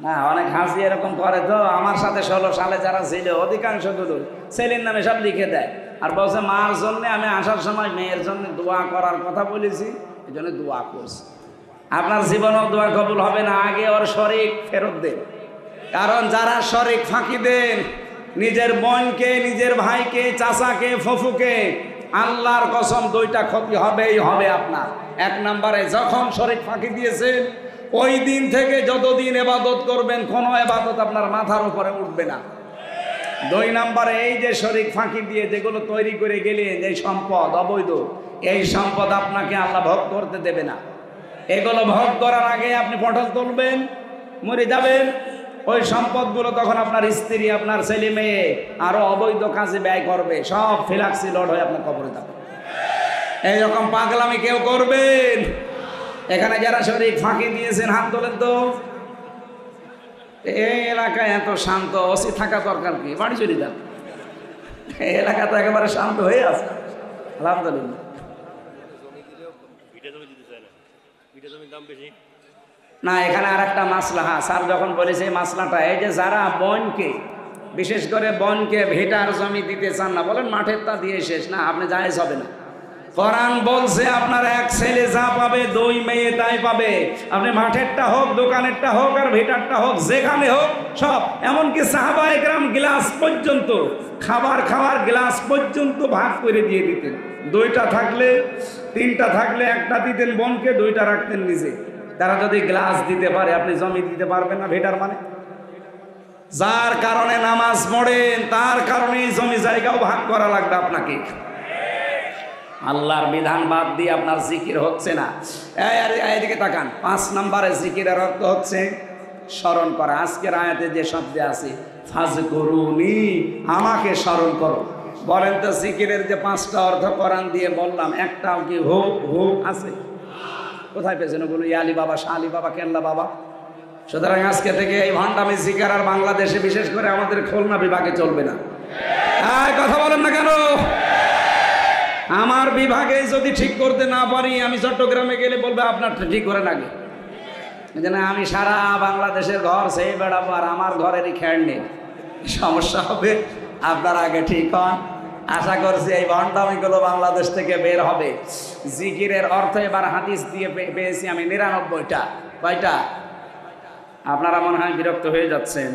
না, অনেক হাসি এরকম করে। তো আমার সাথে 16 সালে যারা ছিল অধিকাংশগুলো ছেলের নামে সব লিখে দেয়, আর বলছে মার জন্য আমি আসার সময় মেয়ের জন্য দোয়া করার কথা বলেছি, এই জন্য দোয়া করছি। আপনার জীবনেও দোয়া কবুল হবে না, আগে ওর শরিক ফেরত দেন। কারণ যারা শরিক ফাঁকি দেন, নিজের বোনকে, নিজের ভাইকে, চাচাকে, ফুফুকে, আল্লাহর কসম দুইটা ক্ষতি হবেই হবে আপনার। 1 নম্বরে যখন শরিক ফাঁকি দিয়েছেন ওই দিন থেকে যতদিন ইবাদত করবেন কোনো ইবাদত আপনার মাথার উপরে উঠবে না। 2 নম্বরে এই যে শরিক ফাঁকি দিয়ে যেগুলো তৈরি করে গেলেন, এই সম্পদ অবৈধ, এই সম্পদ আপনাকে আল্লাহ ভোগ করতে দেবে না। এগুলো ভোগ করার আগে আপনি পটল তুলবেন, মরে যাবেন। ওই সম্পদগুলো তখন আপনার স্ত্রী, আপনার ছেলে মেয়ে আরো অবৈধ কাজে ব্যয় করবে, সব ফিলাক্সি লোড হয়ে আপনার কবরে যাবে। এইরকম পাগলামি কেউ করবেন? এখানে যারা শরীর ফাঁকি দিয়েছেন হাত তোলেন তো। এই এলাকায় এত শান্ত, ওসি থাকা দরকার কি? বাড়ি চলে যান। এই এলাকা তো একেবারে শান্ত হয়ে আছে, আলহামদুলিল্লাহ। না, এখানে আর একটা মাসলা, হ্যাঁ স্যার যখন বলেছে এই মাসলাটা, এই যে যারা বোনকে, বিশেষ করে বোনকে ভিটার জমি দিতে চান না, বলেন মাঠের তা দিয়ে শেষ, না আপনি জায়েজ হবে না। কোরআন বলছে আপনার 1 ছেলে যা পাবে 2 মেয়ে তাই পাবে। আপনি মাঠেরটা হোক, দোকানেরটা হোক, আর ভিটারটা হোক, যেখানে হোক সব। এমনকি সাহাবায়ে কেরাম গ্লাস পর্যন্ত, খাবার গ্লাস পর্যন্ত ভাগ করে দিয়ে দিতেন। 2টা থাকলে, 3টা থাকলে 1টা দিতেন বোনকে, 2টা রাখতেন নিজে। তারা যদি গ্লাস দিতে পারে, আপনি জমি দিতে পারবেন না? ভিটার মানে যার কারণে নামাজ পড়েন তার কারণে জমি জায়গাও ভাগ করা লাগবে আপনাকে। আল্লাহর বিধান বাদ দিয়ে আপনার জিকির হচ্ছে না। এদিকে তাকান। 5 নম্বরে জিকিরের অর্থ হচ্ছে স্মরণ করা। আজকের আয়াতে যে শব্দে আছে ফাজকুরুনি, আমাকে স্মরণ করো। বলেন তো জিকিরের যে 5টা অর্থ কোরআন দিয়ে বললাম, একটাও কি হো আছে? কোথায় পেয়েছেন ওগুলো? আলী বাবা, শাহ আলী বাবা, কেল্লা বাবা। সুতরাং আজকে থেকে এই ভণ্ডামি জিকির আর বাংলাদেশে, বিশেষ করে আমাদের খুলনা বিভাগে চলবে না। কথা বলেন না কেন? আমার বিভাগে যদি ঠিক করতে না পারি, আমি চট্টগ্রামে গেলে বলবে আপনার ঠিক করে লাগে। আমি সারা বাংলাদেশের ঘর সেই বেড়াবো, আর আমার ঘরেরই খেয়াল নেই, সমস্যা হবে। আপনার আগে ঠিক হন। আশা করছি এই ভণ্ডামিগুলো বাংলাদেশ থেকে বের হবে। জিকিরের অর্থ এবার হাদিস দিয়ে পেয়েছি আমি 99টা। কয়টা? আপনারা মনে হয় বিরক্ত হয়ে যাচ্ছেন।